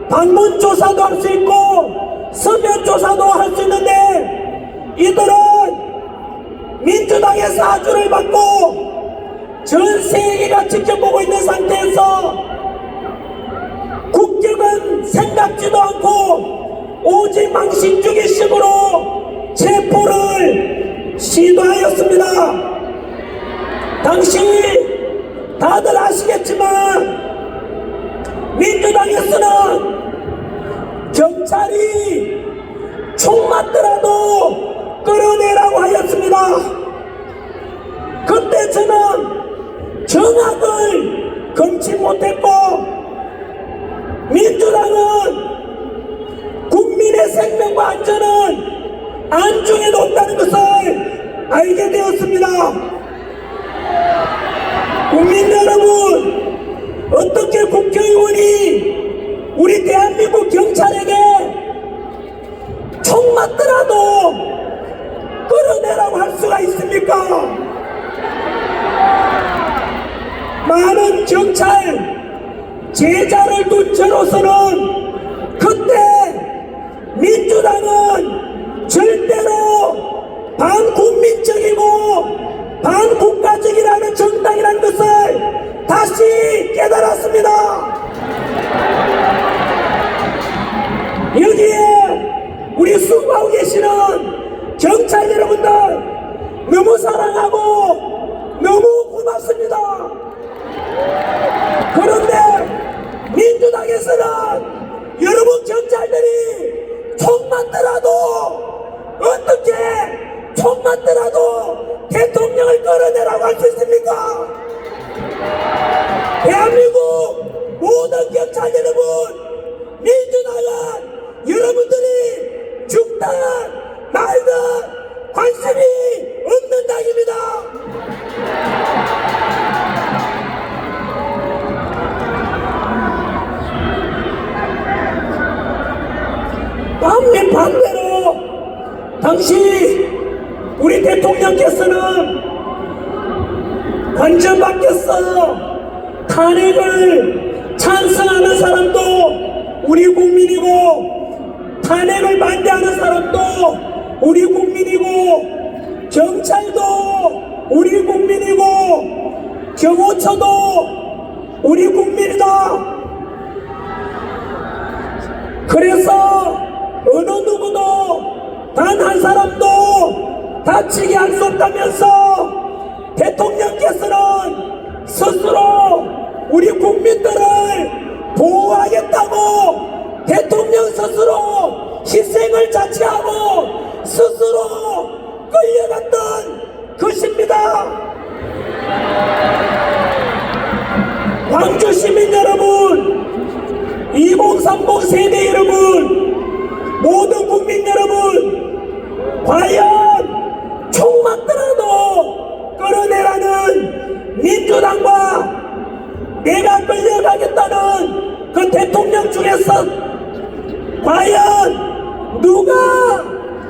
방문 조사도 할 수 있고 서면 조사도 할 수 있는데 이들은 민주당의 사주를 받고 전 세계가 지켜보고 있는 상태에서 국격은 생각지도 않고 오직 망신주기식으로 체포를 시도하였습니다. 당시 다들 아시겠지만 민주당에서는 경찰이 총 맞더라도 끌어내라고 하였습니다. 그때 저는 정악을 금치 못했고 민주당은 국민의 생명과 안전은 안중에 놓다는 것을 알게 되었습니다. 국민 여러분, 어떻게 국회의원이 우리 대한민국 경찰에게 총 맞더라도 끌어내라고 할 수가 있습니까? 많은 경찰 제자를 둔 저로서는 그때 민주당은 절대로 반국민적이고 반국가적이라는 정당이라는 것을 다시 깨달았습니다. 여기에 우리 수고하고 계시는 경찰 여러분들 너무 사랑하고 너무 고맙습니다. 그런데 민주당에서는 여러분 경찰들이 총만 들어도 어떻게 총만 들어도 대통령을 끌어내라고 할 수 있습니까? 대한민국 모든 경찰 여러분, 민주당은 여러분들이 죽든 말든 관심이 없는 당입니다. 반대로 당시 우리 대통령께서는 완전 바뀌었어. 탄핵을 찬성하는 사람도 우리 국민이고 탄핵을 반대하는 사람도 우리 국민이고 경찰도 우리 국민이고 경호처도 우리 국민이다. 그래서 어느 누구도 단 한 사람도 다치게 할 수 없다면서 대통령께서는 스스로 우리 국민들을 보호하겠다고 대통령 스스로 희생을 자처하고 스스로 끌려갔던 것입니다. 광주 시민 여러분, 2030 세대 여러분, 모든 국민 여러분, 과연 총만 들어도 끌어내라는 민주당과 내가 끌려가겠다는 그 대통령 중에서 과연 누가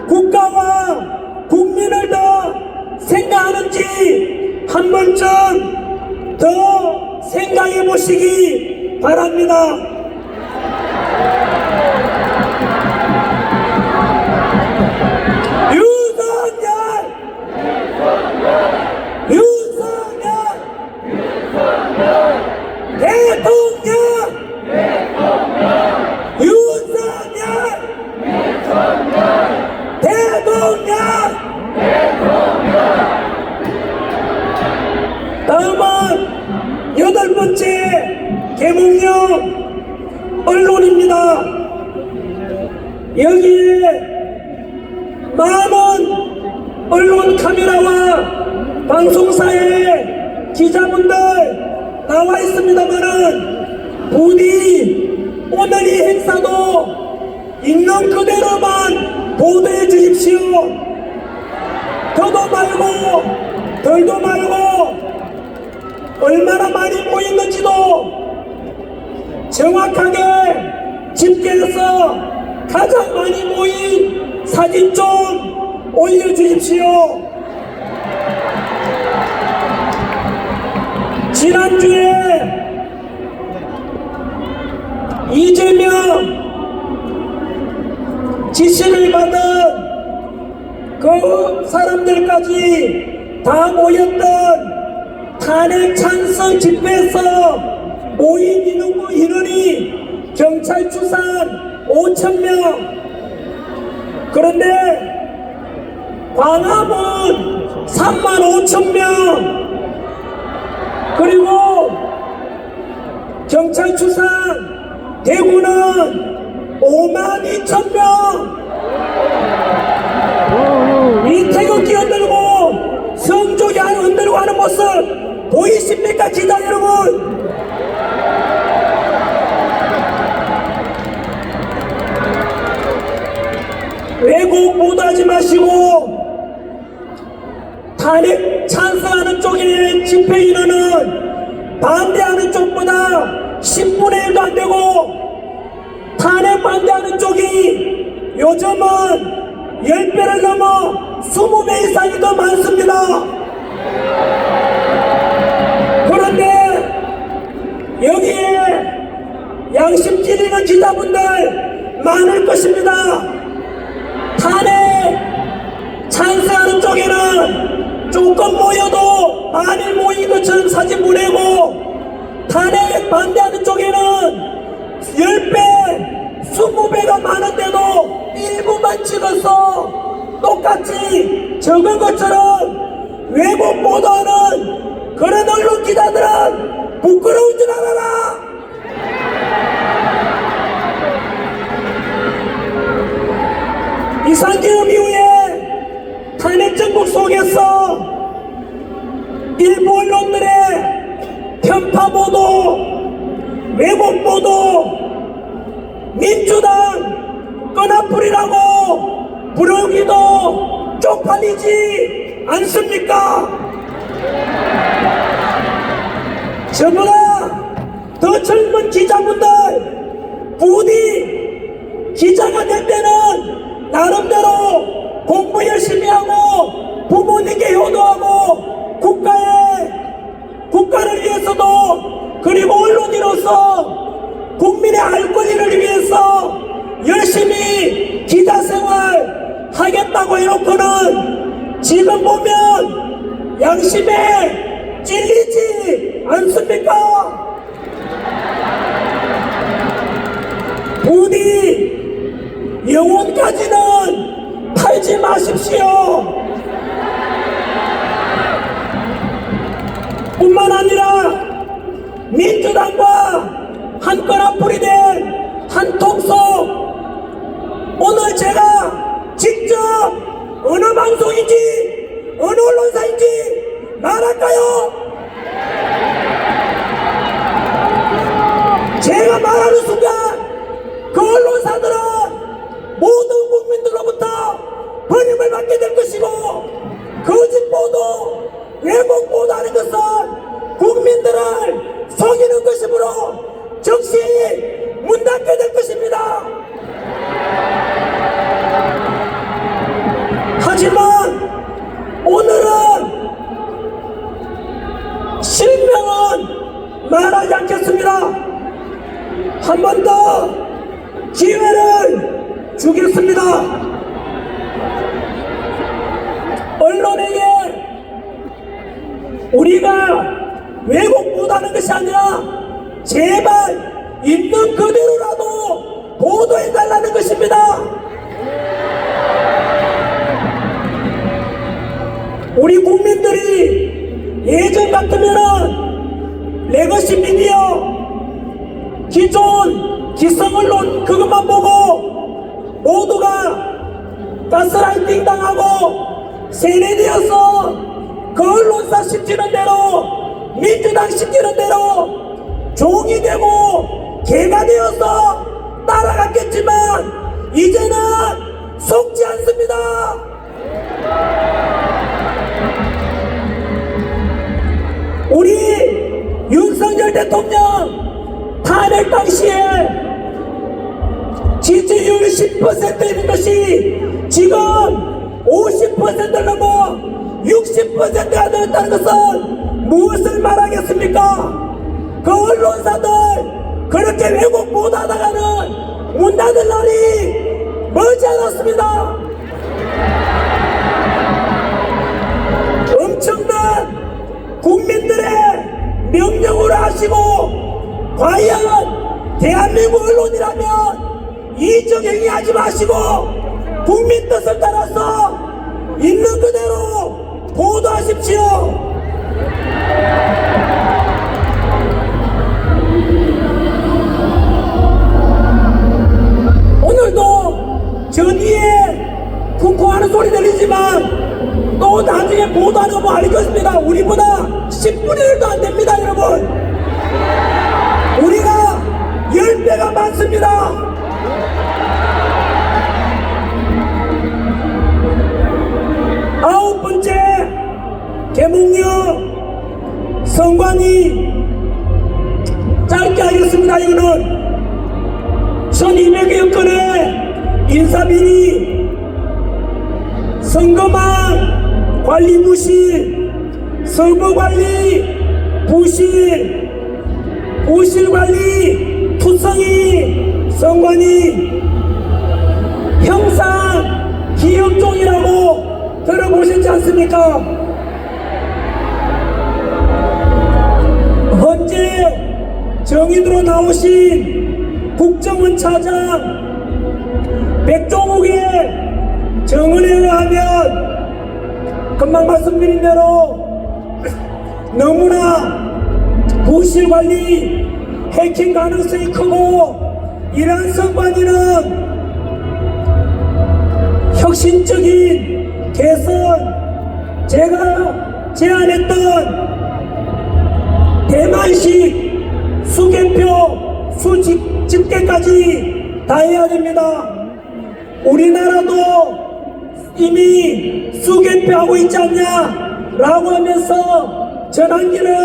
국가와 국민을 더 생각하는지 한 번쯤 더 생각해 보시기 바랍니다. 다음은 8번째 계몽령 언론입니다. 여기에 많은 언론 카메라와 방송사의 기자분들 나와 있습니다만은 부디 오늘 이 행사도 있는 그대로만 보도해 주십시오. 더도 말고 덜도 말고 얼마나 많이 모였는지도 정확하게 집계해서 가장 많이 모인 사진 좀 올려주십시오. 지난주에 이재명 지시를 받은 그 사람들까지 다 모였던 탄핵 찬성 집회에서 모인 인원이 경찰 추산 5,000명. 그런데 광화문 35,000명, 그리고 경찰 추산 대구는 52,000명. 이 태극기 흔들고 성조기 흔들고 하는 모습 보이십니까, 기자 여러분? 왜곡 보도하지 마시고 탄핵 찬성하는 쪽의 집회 인원은 반대하는 쪽보다 10분의 1도 안 되고 탄핵 반대하는 쪽이 요즘은 10배를 넘어 20배 이상이 더 많습니다. 그런데 여기에 양심 찌르는 기자분들 많을 것입니다. 찬성하는 쪽에는 조금 모여도 많이 모인 것처럼 사진 보내고, 탄핵 반대하는 쪽에는 10배, 20배가 많은데도 일부만 찍어서 똑같이 적은 것처럼 왜곡 보도하는 그런 언론 기자들은 부끄러운 줄 알아라. 이상계엄 이후에 탄핵 정국 속에서 일부 언론들의 편파 보도, 왜곡 보도, 민주당 끈앞풀이라고 부르기도 쪽팔리지 않습니까? 저보다 더 젊은 기자분들, 부디 기자가 될 때는 나름대로 공부 열심히 하고 부모님께 효도하고 국가를 위해서도, 그리고 언론인으로서 국민의 알 권리를 위해서 열심히 기자 생활 하겠다고 해놓고는 지금 보면 양심에 찔리지 않습니까? 부디 영혼까지는 팔지 마십시오. 뿐만 아니라 민주당과 한 끈앞풀이 된 한 통속, 오늘 제가 직접 어느 방송인지 어느 언론사인지 말할까요? 제가 말하는 순간 그 언론사들은 모든 국민들로부터 버림을 받게 될 것이고, 거짓 보도, 왜곡 보도하는 것은 국민들을 속이는 것이므로 즉시 문 닫게 될 것입니다. 하지만 오늘은 실명은 말하지 않겠습니다. 한 번 더 기회를 주겠습니다. 언론에게 우리가 왜곡 보도하는 것이 아니라 제발 있는 그대로라도 보도해달라는 것입니다. 우리 국민들이 예전 같으면은 레거시 미디어, 기존 기성 언론 그것만 보고 모두가 가스라이팅 당하고 세뇌되어서 그 언론사 시키는 대로, 민주당 시키는 대로 종이 되고 개가 되어서 따라갔겠지만 이제는 속지 않습니다. 우리 윤석열 대통령 탄핵 당시에 지지율 10%인 것이 지금 50%를 넘어 60%가 되었다는 것은 무엇을 말하겠습니까? 그 언론사들 그렇게 왜곡 보도하다가는 문 닫을 날이 멀지 않았습니다. 엄청난 국민들의 명령으로 하시고, 과연 대한민국 언론이라면 이적행위 하지 마시고 국민 뜻을 따라서 있는 그대로 보도하십시오. 오늘도 전위에 쿵쿵하는 소리 들리지만 또 나중에 보도하는 거 뭐 알겠습니다. 우리보다 10분의 1도 안 됩니다, 여러분. 우리가 10배가 많습니다. 아홉 번째 계몽령 선관위 짧게 하겠습니다. 이거는 1200여 건의 인사비리, 선거망 관리 부실, 선거관리 부실, 부실관리 투성이 선관위 형상 기업종이라고 들어보셨지 않습니까? 현재 정인으로 나오신 국정원 차장 백종욱의 정언에 의하면 금방 말씀드린 대로 너무나 부실 관리, 해킹 가능성이 크고 이러한 선관위는 혁신적인 개선, 제가 제안했던 대만식 수개표, 수집계까지 다 해야 됩니다. 우리나라도 이미 수개표하고 있지 않냐 라고 하면서 전환기를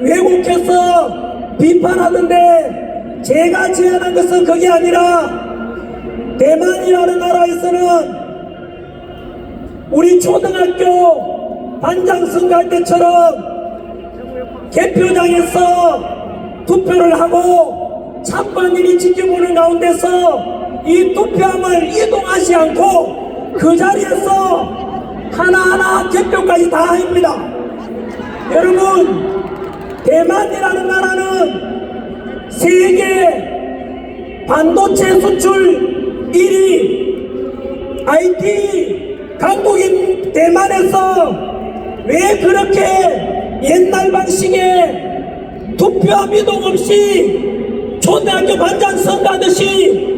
왜곡해서 비판하던데, 제가 제안한 것은 그게 아니라 대만이라는 나라에서는 우리 초등학교 반장 선거할 때처럼 개표장에서 투표를 하고 참관인이 지켜보는 가운데서 이 투표함을 이동하지 않고 그 자리에서 하나하나 개표까지 다 합니다. 여러분, 대만이라는 나라는 세계 반도체 수출 1위 IT 강국인 대만에서 왜 그렇게 옛날 방식의 투표함 이동 없이 초등학교 반장 선거하듯이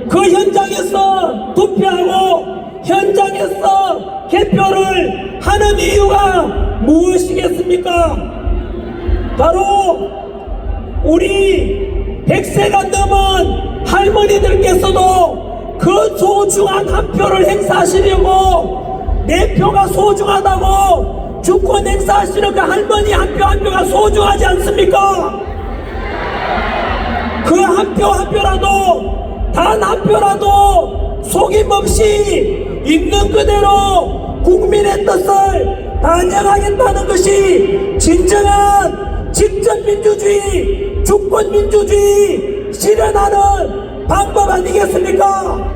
그 현장에서 투표하고 현장에서 개표를 하는 이유가 무엇이겠습니까? 바로 우리 100세가 넘은 할머니들께서도 그 소중한 한 표를 행사하시려고 내 표가 소중하다고 주권 행사하시는 그 할머니 한 표 한 표가 소중하지 않습니까? 그 한 표 한 표라도 단 한 표라도 속임없이 있는 그대로 국민의 뜻을 반영하겠다는 것이 진정한 직접민주주의, 주권민주주의 실현하는 방법 아니겠습니까?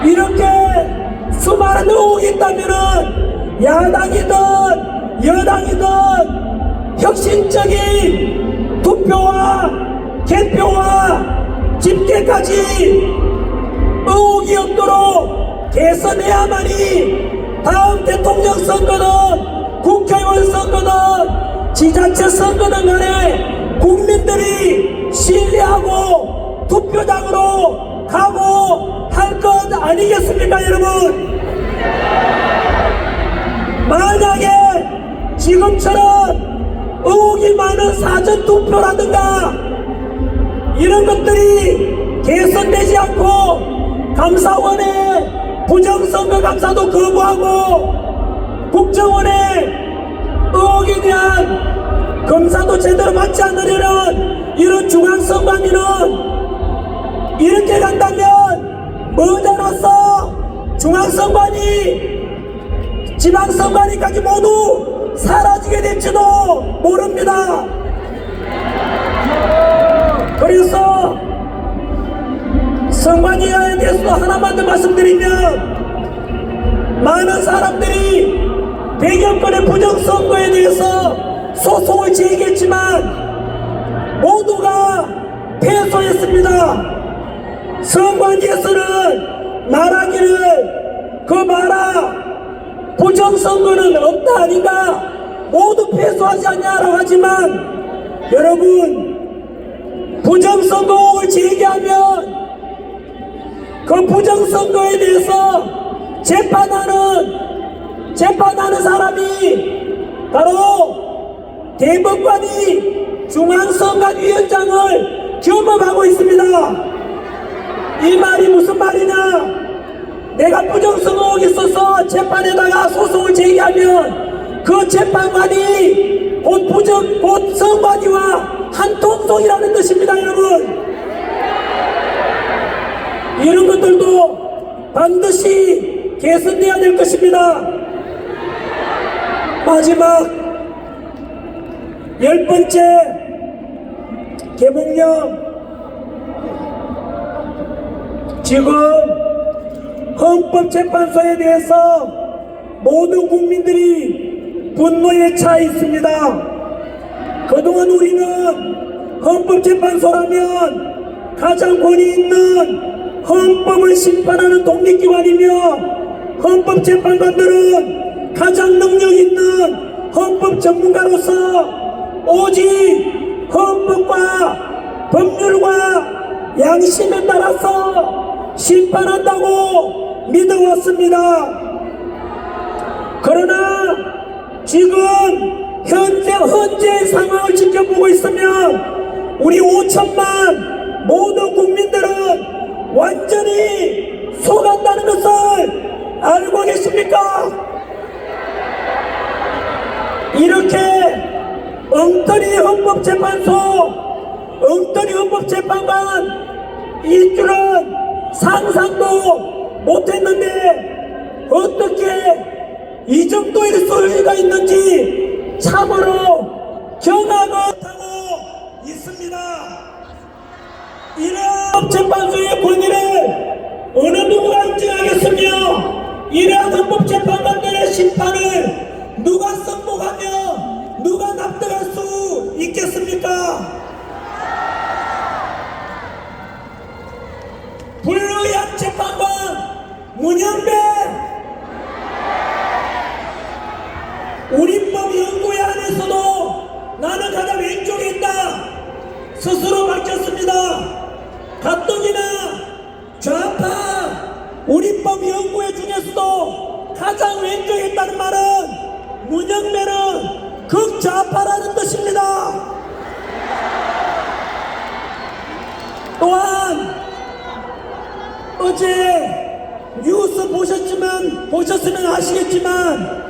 이렇게 수많은 의혹이 있다면은 야당이든 여당이든 혁신적인 투표와 개표와 집계까지 의혹이 없도록 개선해야만이 다음 대통령 선거든 국회의원 선거든 지자체 선거든 간에 국민들이 신뢰하고 투표장으로 가고 할 것 아니겠습니까, 여러분? 만약에 지금처럼 의혹이 많은 사전투표라든가 이런 것들이 개선되지 않고 감사원의 부정선거 감사도 거부하고 국정원의 의혹에 대한 검사도 제대로 받지 않으려는 이런 중앙선관위는 이렇게 간다면 모자라서 중앙선관위, 지방선관위까지 모두 사라지게 될지도 모릅니다. 그래서 선관위에 대해서 하나만 더 말씀드리면, 많은 사람들이 100여 건의 부정선거에 대해서 소송을 제기했지만 모두가 패소했습니다. 선관위에서는 말하기를 그 말아 부정선거는 없다 아닌가 모두 패소하지 않냐라고 하지만, 여러분, 부정선거를 제기하면 그 부정선거에 대해서 재판하는 사람이 바로 대법관이 중앙선관위원장을 겸업하고 있습니다. 이 말이 무슨 말이냐? 내가 부정선거 있어서 재판에다가 소송을 제기하면 그 재판관이 곧 선관위와 한 통속이라는 뜻입니다, 여러분. 이런 것들도 반드시 개선돼야 될 것입니다. 마지막 10번째 개봉령, 지금 헌법재판소에 대해서 모든 국민들이 분노에 차 있습니다. 그동안 우리는 헌법재판소라면 가장 권위 있는 헌법을 심판하는 독립기관이며 헌법재판관들은 가장 능력 있는 헌법 전문가로서 오직 헌법과 법률과 양심에 따라서 심판한다고 믿어왔습니다. 그러나 지금 현재 상황을 지켜보고 있으면 우리 5천만 모든 국민들은 완전히 속았다는 것을 알고 계십니까? 이렇게 엉터리 헌법재판소, 엉터리 헌법재판관 일 줄은 상상도 못했는데 어떻게 이 정도의 소리가 있는지 참으로 경악을 하고 있습니다. 이런 헌법재판소의 권위를 어느 누구가 인정하겠으며 이러한 헌법재판관들의 심판을 누가 선봉하며 누가 납득할 수 있겠습니까? 불의한 재판관 문영배 우리법 연구회 안에서도 나는 가장 왼쪽에 있다 스스로 밝혔습니다. 가뜩이나 좌파 우리법 연구회 중에서도 가장 왼쪽에 있다는 말은 문영배는 극좌파라는 뜻입니다. 또한 어제 뉴스 보셨으면 아시겠지만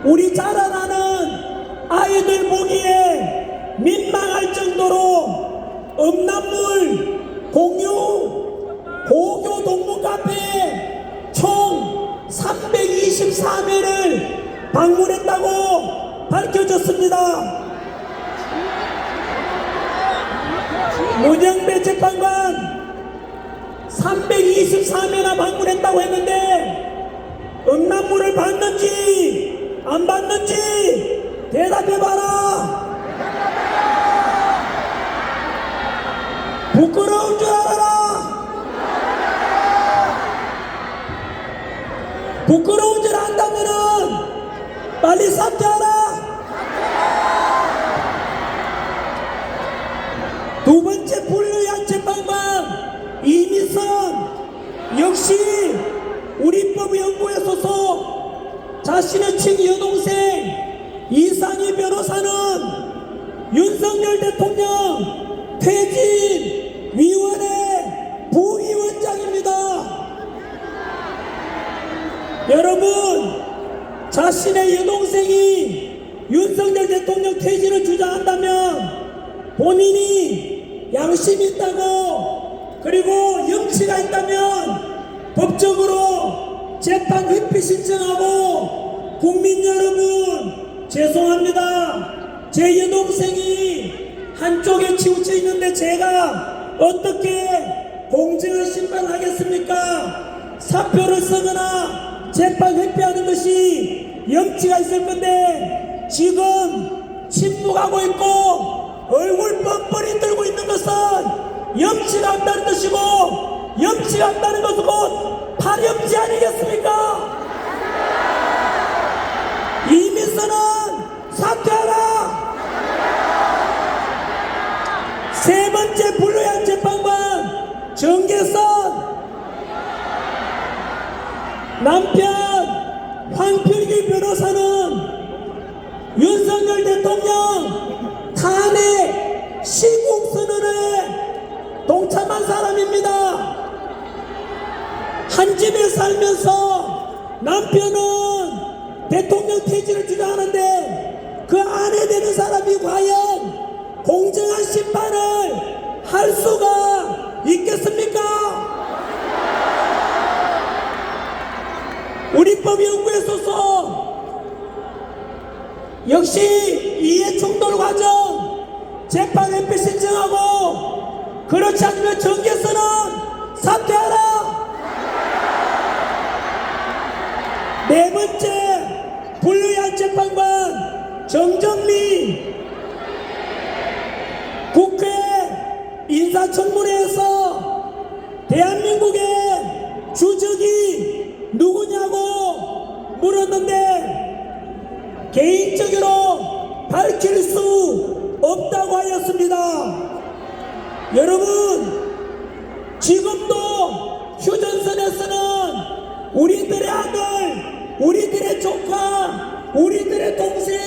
우리 자라나는 아이들 보기에 민망할 정도로 음란물 공유 고교 동문 카페에 총 324회를 방문했다고 밝혀졌습니다. 문영배 재판관 324회나 방문했다고 했는데 음란물을 봤는지 안 봤는지 대답해봐라. 부끄러운 줄 알아라. 부끄러운 줄 안다면은 빨리 사퇴하라. 두 번째 불의한 재판관 이민선 역시 우리법 연구회 소속 자신의 친여동생 이상희 변호사는 윤석열 대통령 퇴진위원회 부위원장입니다. 여러분, 자신의 여동생이 윤석열 대통령 퇴진을 주장한다면 본인이 양심이 있다고 그리고 염치가 있다면 법적으로 재판 회피 신청하고 국민 여러분 죄송합니다. 제 여동생이 한쪽에 치우쳐 있는데 제가 어떻게 공정한 심판을 하겠습니까? 사표를 쓰거나 재판 회피하는 것이 염치가 있을 건데 지금 침묵하고 있고 얼굴 뻔뻔히 들고 있는 것은 염치가 없다는 뜻이고 염치가 없다는 것은 곧 파렴치 아니겠습니까? 이민선은 사퇴하라. 세 번째 불의한 재판관 정계선 남편 황필기 변호사는 윤석열 대통령 탄핵 시국선언에 동참한 사람입니다. 한 집에 살면서 남편은 대통령 퇴진을 주장하는데 그 아내 되는 사람이 과연 공정한 심판을 할 수가 있겠습니까? 우리법 연구회 소속 역시 이해충돌 과정 재판 회피 신청하고 그렇지 않으면 정계선은 사퇴하라. 네 번째, 불리한 재판관 정정미 국회 인사청문회에서 대한민국의 주적이 누구냐고 물었는데 개인적으로 밝힐 수 없다고 하였습니다. 여러분, 지금도 휴전선에서는 우리들의 아들, 우리들의 조카, 우리들의 동생,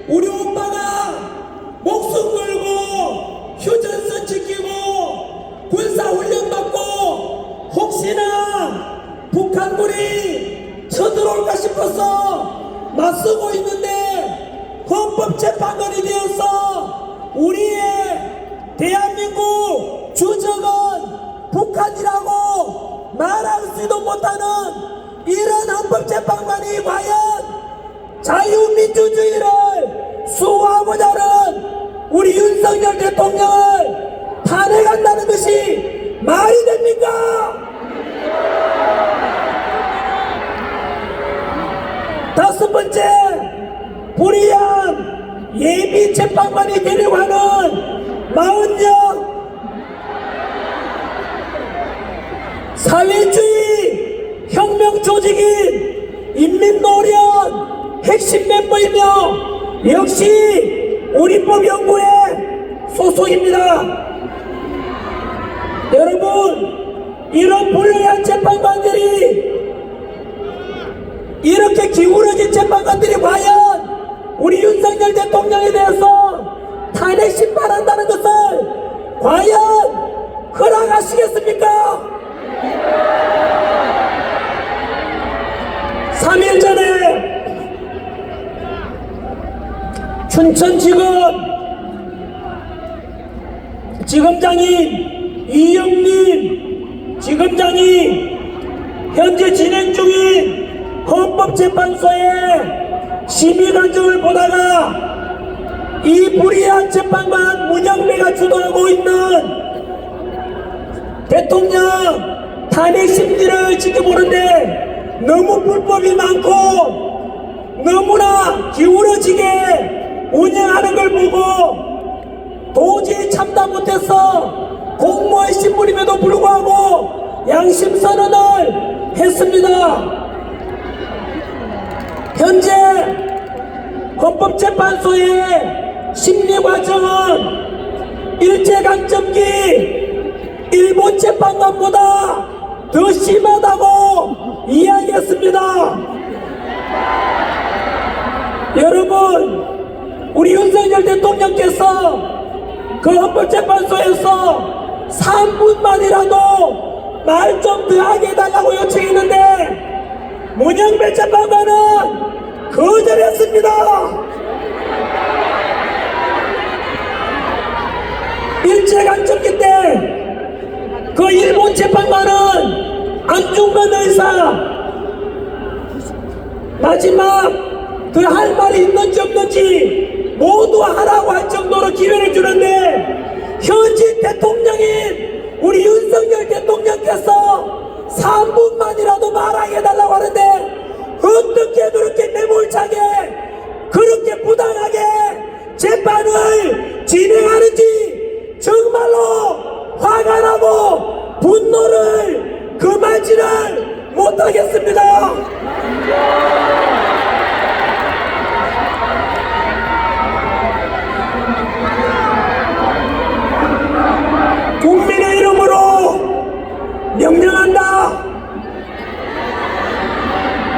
우리 오빠가 목숨 걸고 휴전선 지키고 군사훈련 받고 혹시나 북한군이 쳐들어올까 싶어서 맞서고 있는데 헌법재판관이 되어서 우리의 대한민국 주적은 북한이라고 말하지도 못하는 이런 헌법재판관이 과연 자유민주주의를 수호하고자 하는 우리 윤석열 대통령을 탄핵한다는 것이 말이 됩니까? 다섯 번째, 불의한 예비 재판관이 되려고 하는 마흔영 사회주의 혁명 조직인 인민노련 핵심 멤버이며 역시 우리법연구회 소속입니다. 여러분, 이런 불리한 재판관들이, 이렇게 기울어진 재판관들이 과연 우리 윤석열 대통령에 대해서 탄핵 심판한다는 것을 과연 허락하시겠습니까? 3일 전에 춘천지검 지검장인 이영민 지검장이 현재 진행 중인 헌법재판소의 심의 과정을 보다가 이 불의한 재판관 문영배가 주도하고 있는 대통령 탄핵 심리를 지켜보는데 너무 불법이 많고 너무나 기울어지게 운영하는 걸 보고 도저히 참다 못해서 공무원 신분임에도 불구하고 양심선언을 했습니다. 현재 헌법재판소의 심리과정은 일제강점기 일본 재판관보다 더 심하다고 이야기했습니다. 여러분, 우리 윤석열 대통령께서 그 헌법재판소에서 3분만이라도 말 좀 더 하게 해달라고 요청했는데 문영배 재판관은 거절했습니다. 일제강점기 때 그 일본 재판관은 안중근 의사 마지막 그 할 말이 있는지 없는지 모두 하라고 할 정도로 기회를 주는데 현직 대통령인 우리 윤석열 대통령께서 3분만이라도 말하게 해달라고 하는데 어떻게 그렇게 매몰차게 그렇게 부당하게 재판을 진행하는지 정말로 화가 나고 분노를 금하지를 못하겠습니다. 국민의 이름으로 명령한다.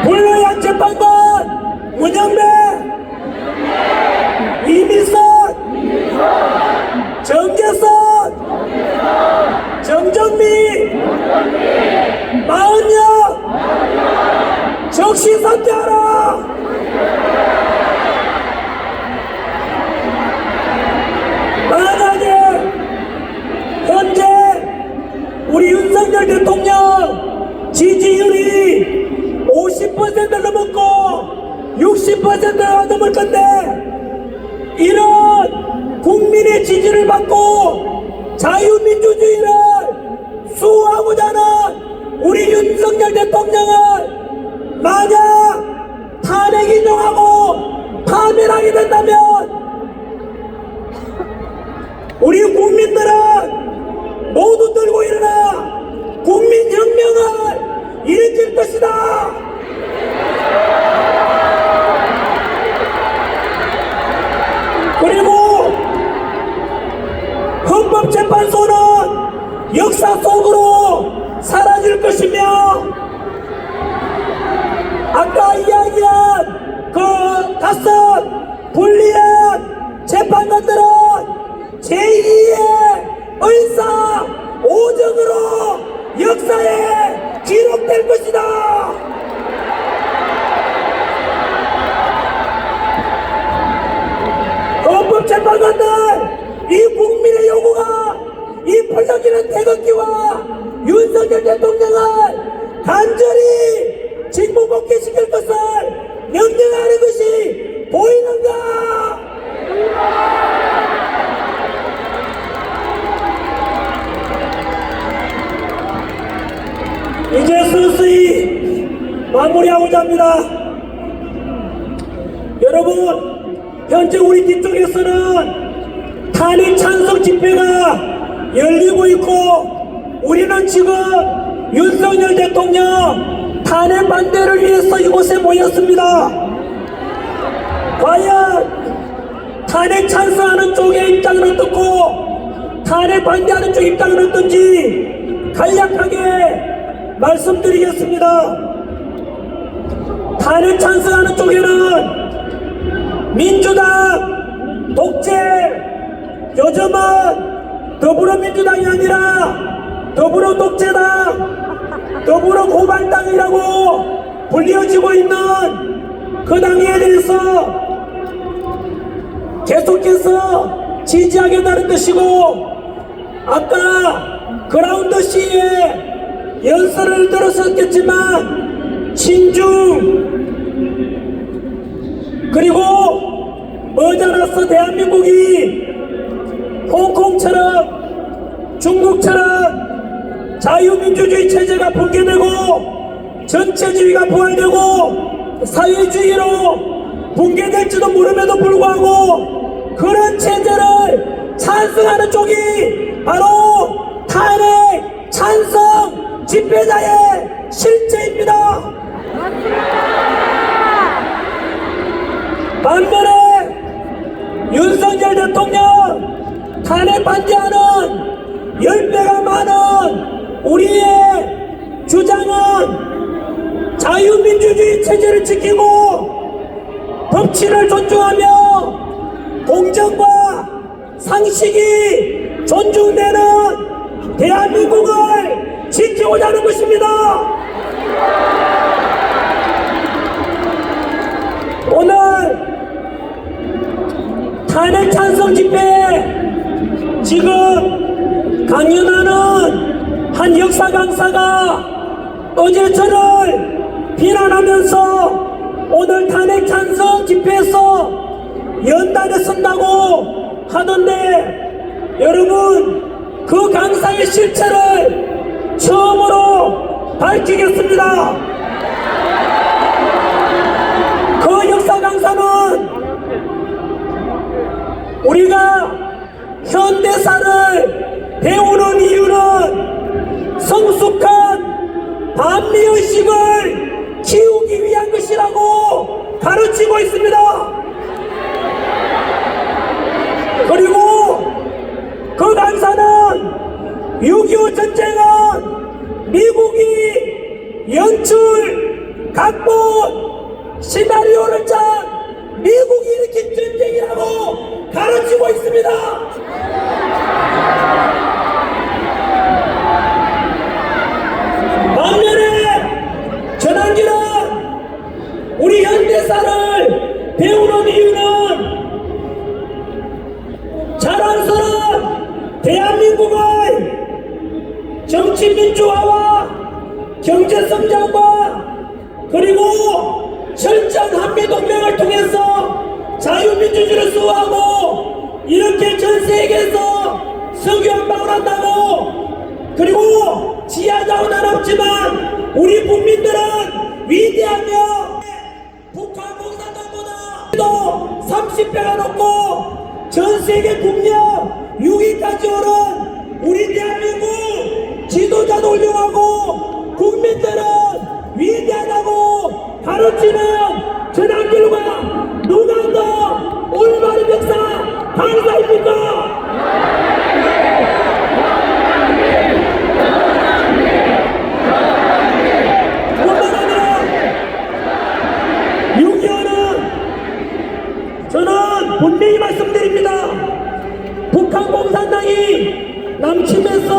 불리한 재판관 문영배, 이미선, 정계선, 정정미, 마흔영 적시 사퇴하라. 만약에 현재 우리 윤석열 대통령 지지율이 50%를 넘었고 60%가 넘을 건데 이런 국민의 지지를 받고 자유민주주의를 수호하고자 하는 우리 윤석열 대통령을 만약 탄핵 인용하고 파면하게 된다면 우리 국민들은 모두 들고 일어나 국민혁명을 일으킬 것이다. 그리고 헌법재판소는 역사 속으로 사라질 것이며 아까 이야기한 그 다섯 불리한 재판관들은 제2의 의사 오정으로 역사에 기록될 것이다. 헌법재판관들, 이 국민의 요구가 이 벌렁이는 태극기와 윤석열 대통령을 간절히 직무복귀시킬 것을 명령하는 것이 보이는가? 이제 서서히 마무리하고자 합니다. 여러분, 현재 우리 뒤쪽에서는 탄핵 찬성 집회가 열리고 있고 우리는 지금 윤석열 대통령 탄핵 반대를 위해서 이곳에 모였습니다. 과연 탄핵 찬성하는 쪽의 입장은 어떻고 탄핵 반대하는 쪽 입장은 어떤지 간략하게 말씀드리겠습니다. 탄핵 찬성하는 쪽에는 민주당 독재, 요즘은 더불어민주당이 아니라 더불어 독재당, 더불어 고발당이라고 불려지고 있는 그 당에 대해서 계속해서 지지하겠다는 뜻이고, 아까 그라운드 C에 연설을 들었었겠지만 친중 그리고 머지않아서 대한민국이 홍콩처럼 중국처럼 자유민주주의 체제가 붕괴되고 전체주의가 부활되고 사회주의로 붕괴될지도 모름에도 불구하고 그런 체제를 찬성하는 쪽이 바로 탄핵 찬성 집회자의 실체입니다. 반면에 윤석열 대통령 탄핵 반대하는 10배가 많은 우리의 주장은 자유민주주의 체제를 지키고 법치를 존중하며 공정과 상식이 존중되는 대한민국을 지키고자 하는 것입니다. 오늘 탄핵 찬성 집회 지금 강연하는 한 역사 강사가 어제 저를 비난하면서 오늘 탄핵 찬성 집회에서 연단에 쓴다고 하던데, 여러분 그 강사의 실체를 처음으로 밝히겠습니다. 그 역사 강사는 우리가 현대사를 배우는 이유는 성숙한 반미의식을 키우기 위한 것이라고 가르치고 있습니다. 그리고 그 강사는 6.25 전쟁은 미국이 연출, 각본, 시나리오를 짠 미국이 일으킨 전쟁이라고 가르치고 있습니다. 반면에 전환기는 우리 현대사를 배우는 이유는 자랑스러운 대한민국의 정치민주화와 경제성장과 그리고 철저한 한미동맹을 통해서 자유민주주의를 수호하고 이렇게 전 세계에서 석유 한 방울 한다고, 그리고 지하자원은 없지만 우리 국민들은 위대하며 북한 공산당보다 또 30배가 넘고 전세계 국력 6위까지 오른 우리 대한민국 지도자도 훌륭하고 국민들은 위대하다고 가르치는 전학길과 누가 더 올바른 역사 강사입니까? 뿐만 아니라 6.25는 저는 분명히 말씀드립니다. 북한 공산당이 남침해서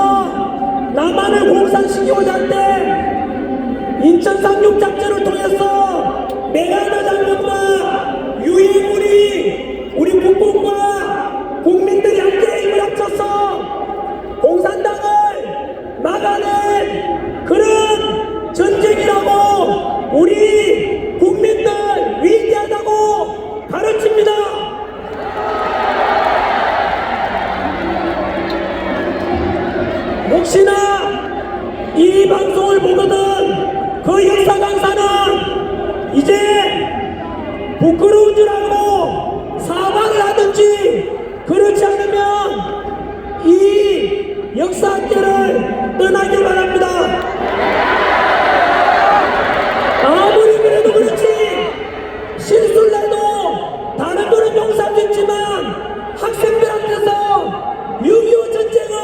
남한을 공산시키고자 할 때 인천 상륙 작전을 통해서 메가더 장군과 유해군이 우리 국군과 국민들이 함께 힘을 합쳐서 공산당을 막아낸 그런 전쟁이라고 우리 국민들 위대하다고 가르칩니다. 혹시나 이 방송을 보거든 그 역사 강사는 이제 부끄러운 줄 알고 사과를 하든지 그렇지 않으면 이 역사학교를 떠나길 바랍니다. 아무리 그래도 그렇지 실수를 해도 다른 거는 용서할 수 있지만 학생들한테서 6.25 전쟁은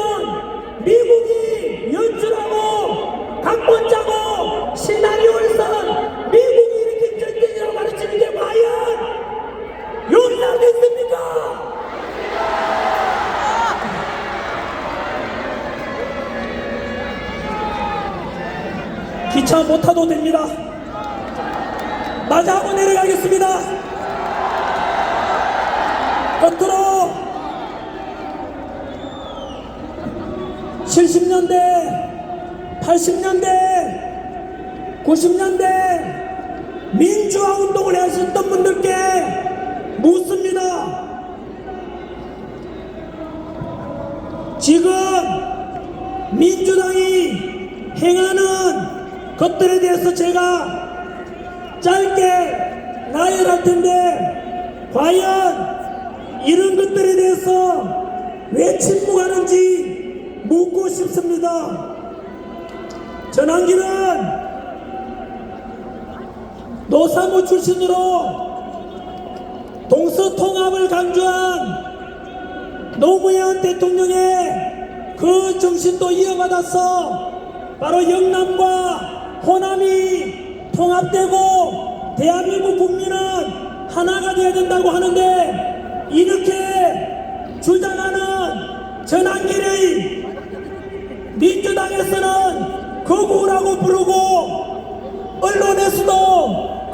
미국이 연출하고 각본 짜고 시나리오를 쓴 미국이 일으킨 전쟁이라고 가르치는 게 과연 용서할 수 있습니까? 기차 못 타도 됩니다. 맞이하고 내려가겠습니다. 끝으로 70년대, 80년대, 90년대 민주화 운동을 하셨던 분들께 묻습니다. 지금 민주당이 행하는 것들에 대해서 제가 짧게 나열할 텐데 과연 이런 것들에 대해서 왜 침묵하는지 묻고 싶습니다. 전환기는 노사모 출신으로 동서통합을 강조한 노무현 대통령의 그 정신도 이어받아서 바로 영남과 호남이 통합되고 대한민국 국민은 하나가 되어야 된다고 하는데 이렇게 주장하는 전환기를 민주당에서는 거구라고 부르고 언론에서도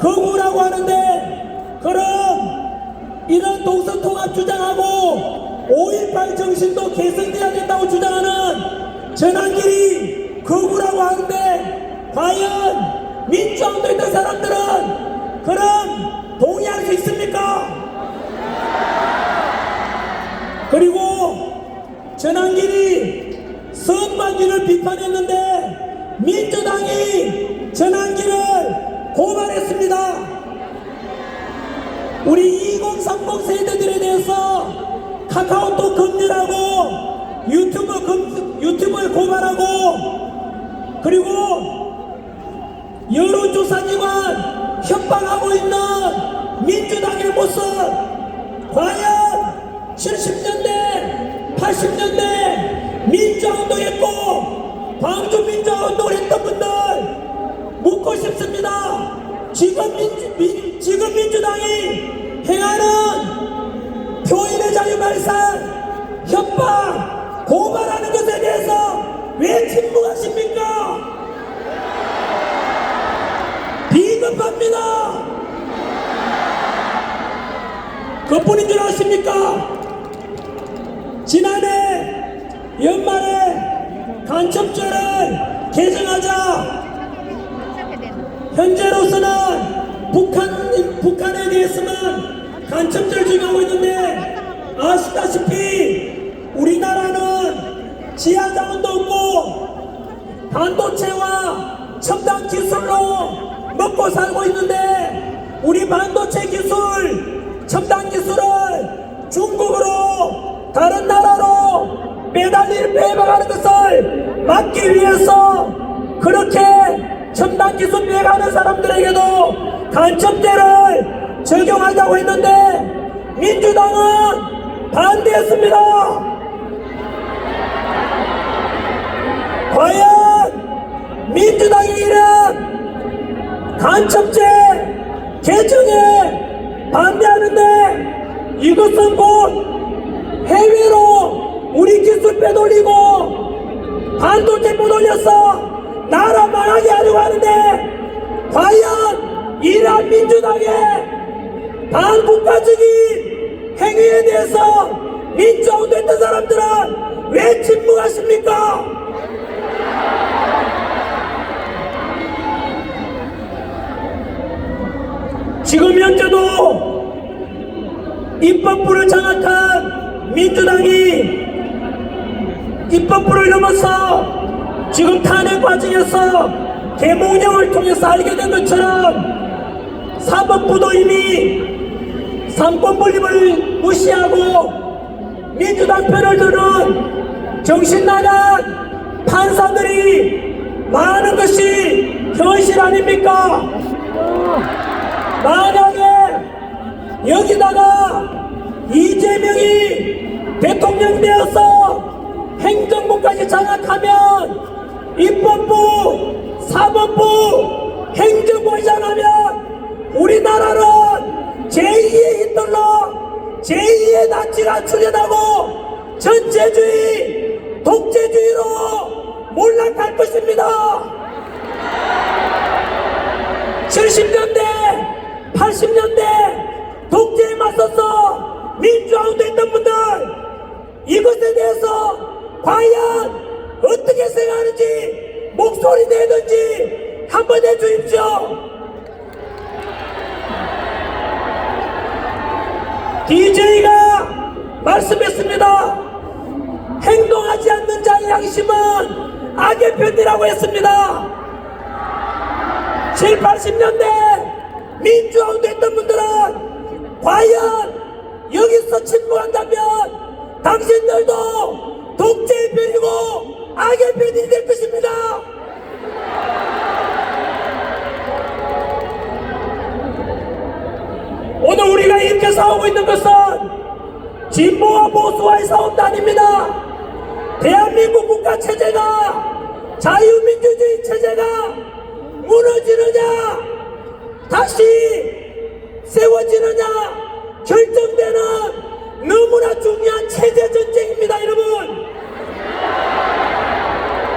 거구라고 하는데 그럼 이런 동서통합 주장하고 5.18 정신도 개선돼야 된다고 주장하는 전환길이 거구라고 하는데 과연 민주화운동에 있는 사람들은 그럼 동의할 수 있습니까? 그리고 전환길이 선관위를 비판했는데 민주당이 전환길을 고발했습니다. 우리 2030 세대들에 대해서 카카오톡 검열하고 유튜브를 고발하고 그리고 여론조사기관 협박하고 있는 민주당의 모습 과연 70년대 80년대 민주화운동했고 광주 민주화운동을 했던 분들 묻고 싶습니다. 지금 민주당이 행하는 표현의 자유 말살 협박 고발하는 것에 대해서 왜 침묵하십니까? 비겁합니다. 그뿐인 줄 아십니까? 지난해 연말에 간첩죄를 개정하자 현재로서는 북한에 대해서는 간첩죄를 적용하고 있는데 아시다시피 우리나라는 지하자원도 없고 반도체와 첨단 기술로 먹고 먹고 살고 있는데 우리 반도체 기술, 첨단 기술을 중국으로 다른 나라로 배방하는 것을 막기 위해서 그렇게 첨단 기술 배가는 사람들에게도 간첩죄를 적용하자고 했는데 민주당은 반대했습니다. 과연 민주당이 이런 간첩죄 개정에 반대하는데 이것은 곧 해외로 우리 기술 빼돌리고 반도체 빼돌려서 나라 망하게 하려고 하는데 과연 이러한 민주당의 반국가적인 행위에 대해서 민주화운동했던 사람들은 왜 침묵하십니까? 지금 현재도 입법부를 장악한 민주당이 입법부를 넘어서 지금 탄핵 과정에서 계몽령을 통해서 알게 된 것처럼 사법부도 이미 삼권 분립을 무시하고 민주당 편을 드는 정신나간 판사들이 많은 것이 현실 아닙니까? 만약에 여기다가 이재명이 대통령 되어서 행정부까지 장악하면 입법부, 사법부, 행정부를 장악하면 우리나라는 제2의 히틀러, 제2의 나치가 출현하고 전체주의, 독재주의로 몰락할 것입니다. 70년대, 80년대 독재에 맞서서 민주화운동했던 분들 이것에 대해서 과연 어떻게 생각하는지 목소리 내든지 한번 해주십시오. DJ가 말씀했습니다. 행동하지 않는 자의 양심은 악의 편이라고 했습니다. 7, 80년대 민주화운동했던 분들은 과연 여기서 침묵한다면 당신들도 독재의 편이고 악의 편이 될 것입니다. 오늘 우리가 이렇게 싸우고 있는 것은 진보와 보수와의 싸움도 아닙니다. 대한민국 국가 체제가 자유민주주의 체제가 무너지느냐 다시 세워지느냐 결정되는 너무나 중요한 체제 전쟁입니다. 여러분,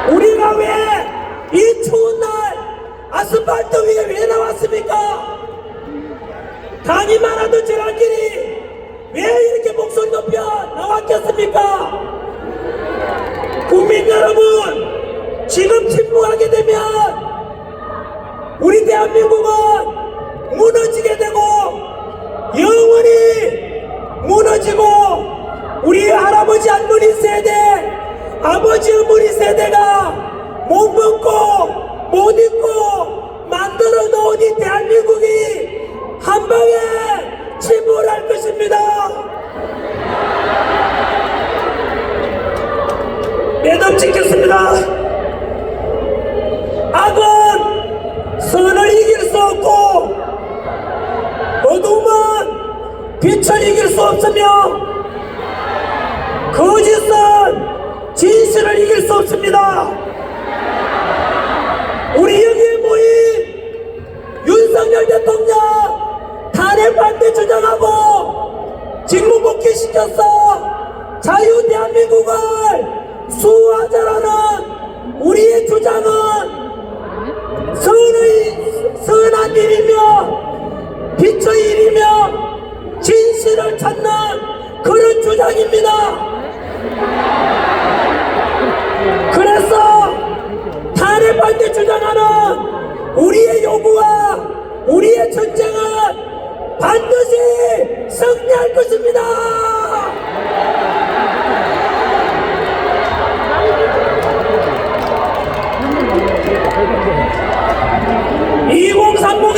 우리가 왜 이 추운 날 아스팔트 위에 왜 나왔습니까? 강이 많아도 지랑길이 왜 이렇게 목소리 높여 나왔겠습니까? 국민 여러분, 지금 침묵하게 되면 우리 대한민국은 무너지게 되고 영원히 무너지고 우리 할아버지 할머니 세대, 아버지 어머니 세대가 못 먹고 못 입고 만들어 놓은 이 대한민국이 한 방에 침몰할 것입니다. 매듭 짓겠습니다. 악은 선을 이길 수 없고 어둠은 빛을 이길 수 없으며 거짓은 진실을 이길 수 없습니다. 우리 여기에 모인 윤석열 대통령 탄핵 반대 주장하고 직무 복귀시켜서 자유 대한민국을 수호하자라는 우리의 주장은 선한 일이며 빛의 일이며 진실을 찾는 그런 주장입니다. 그래서 탄핵 반대 주장하는 우리의 요구와 우리의 전쟁은 반드시 승리할 것입니다. 2030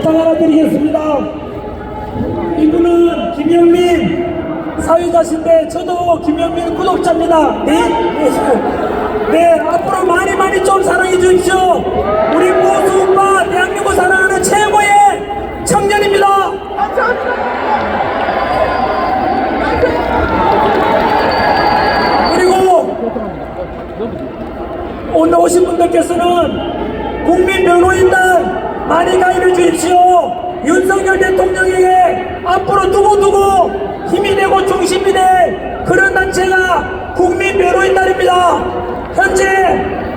부탁 하나 드리겠습니다. 이분은 김영민 사회자신데 저도 김영민 구독자입니다. 네, 앞으로 많이 좀 사랑해 주십시오. 우리 보수 오빠 대한민국 사랑하는 최고의 청년입니다. 그리고 오늘 오신 분들께서는 국민 변호인단 많이 가입해 주십시오. 윤석열 대통령에게 앞으로 두고두고 힘이 되고 중심이 될 그런 단체가 국민 변호인단입니다. 현재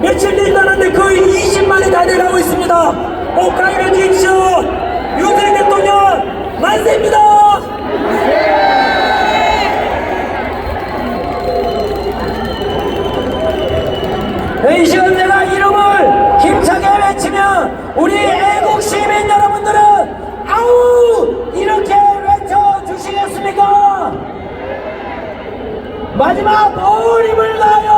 며칠 되지 않았는데 거의 20만이 다 돼가고 있습니다. 꼭 가입해 주십시오. 윤석열 대통령 만세입니다. 이 시간 내가 이름을 힘차게 외치면 우리 애국 시민 여러분들은 아우 이렇게 외쳐주시겠습니까? 마지막 온 힘을 다하여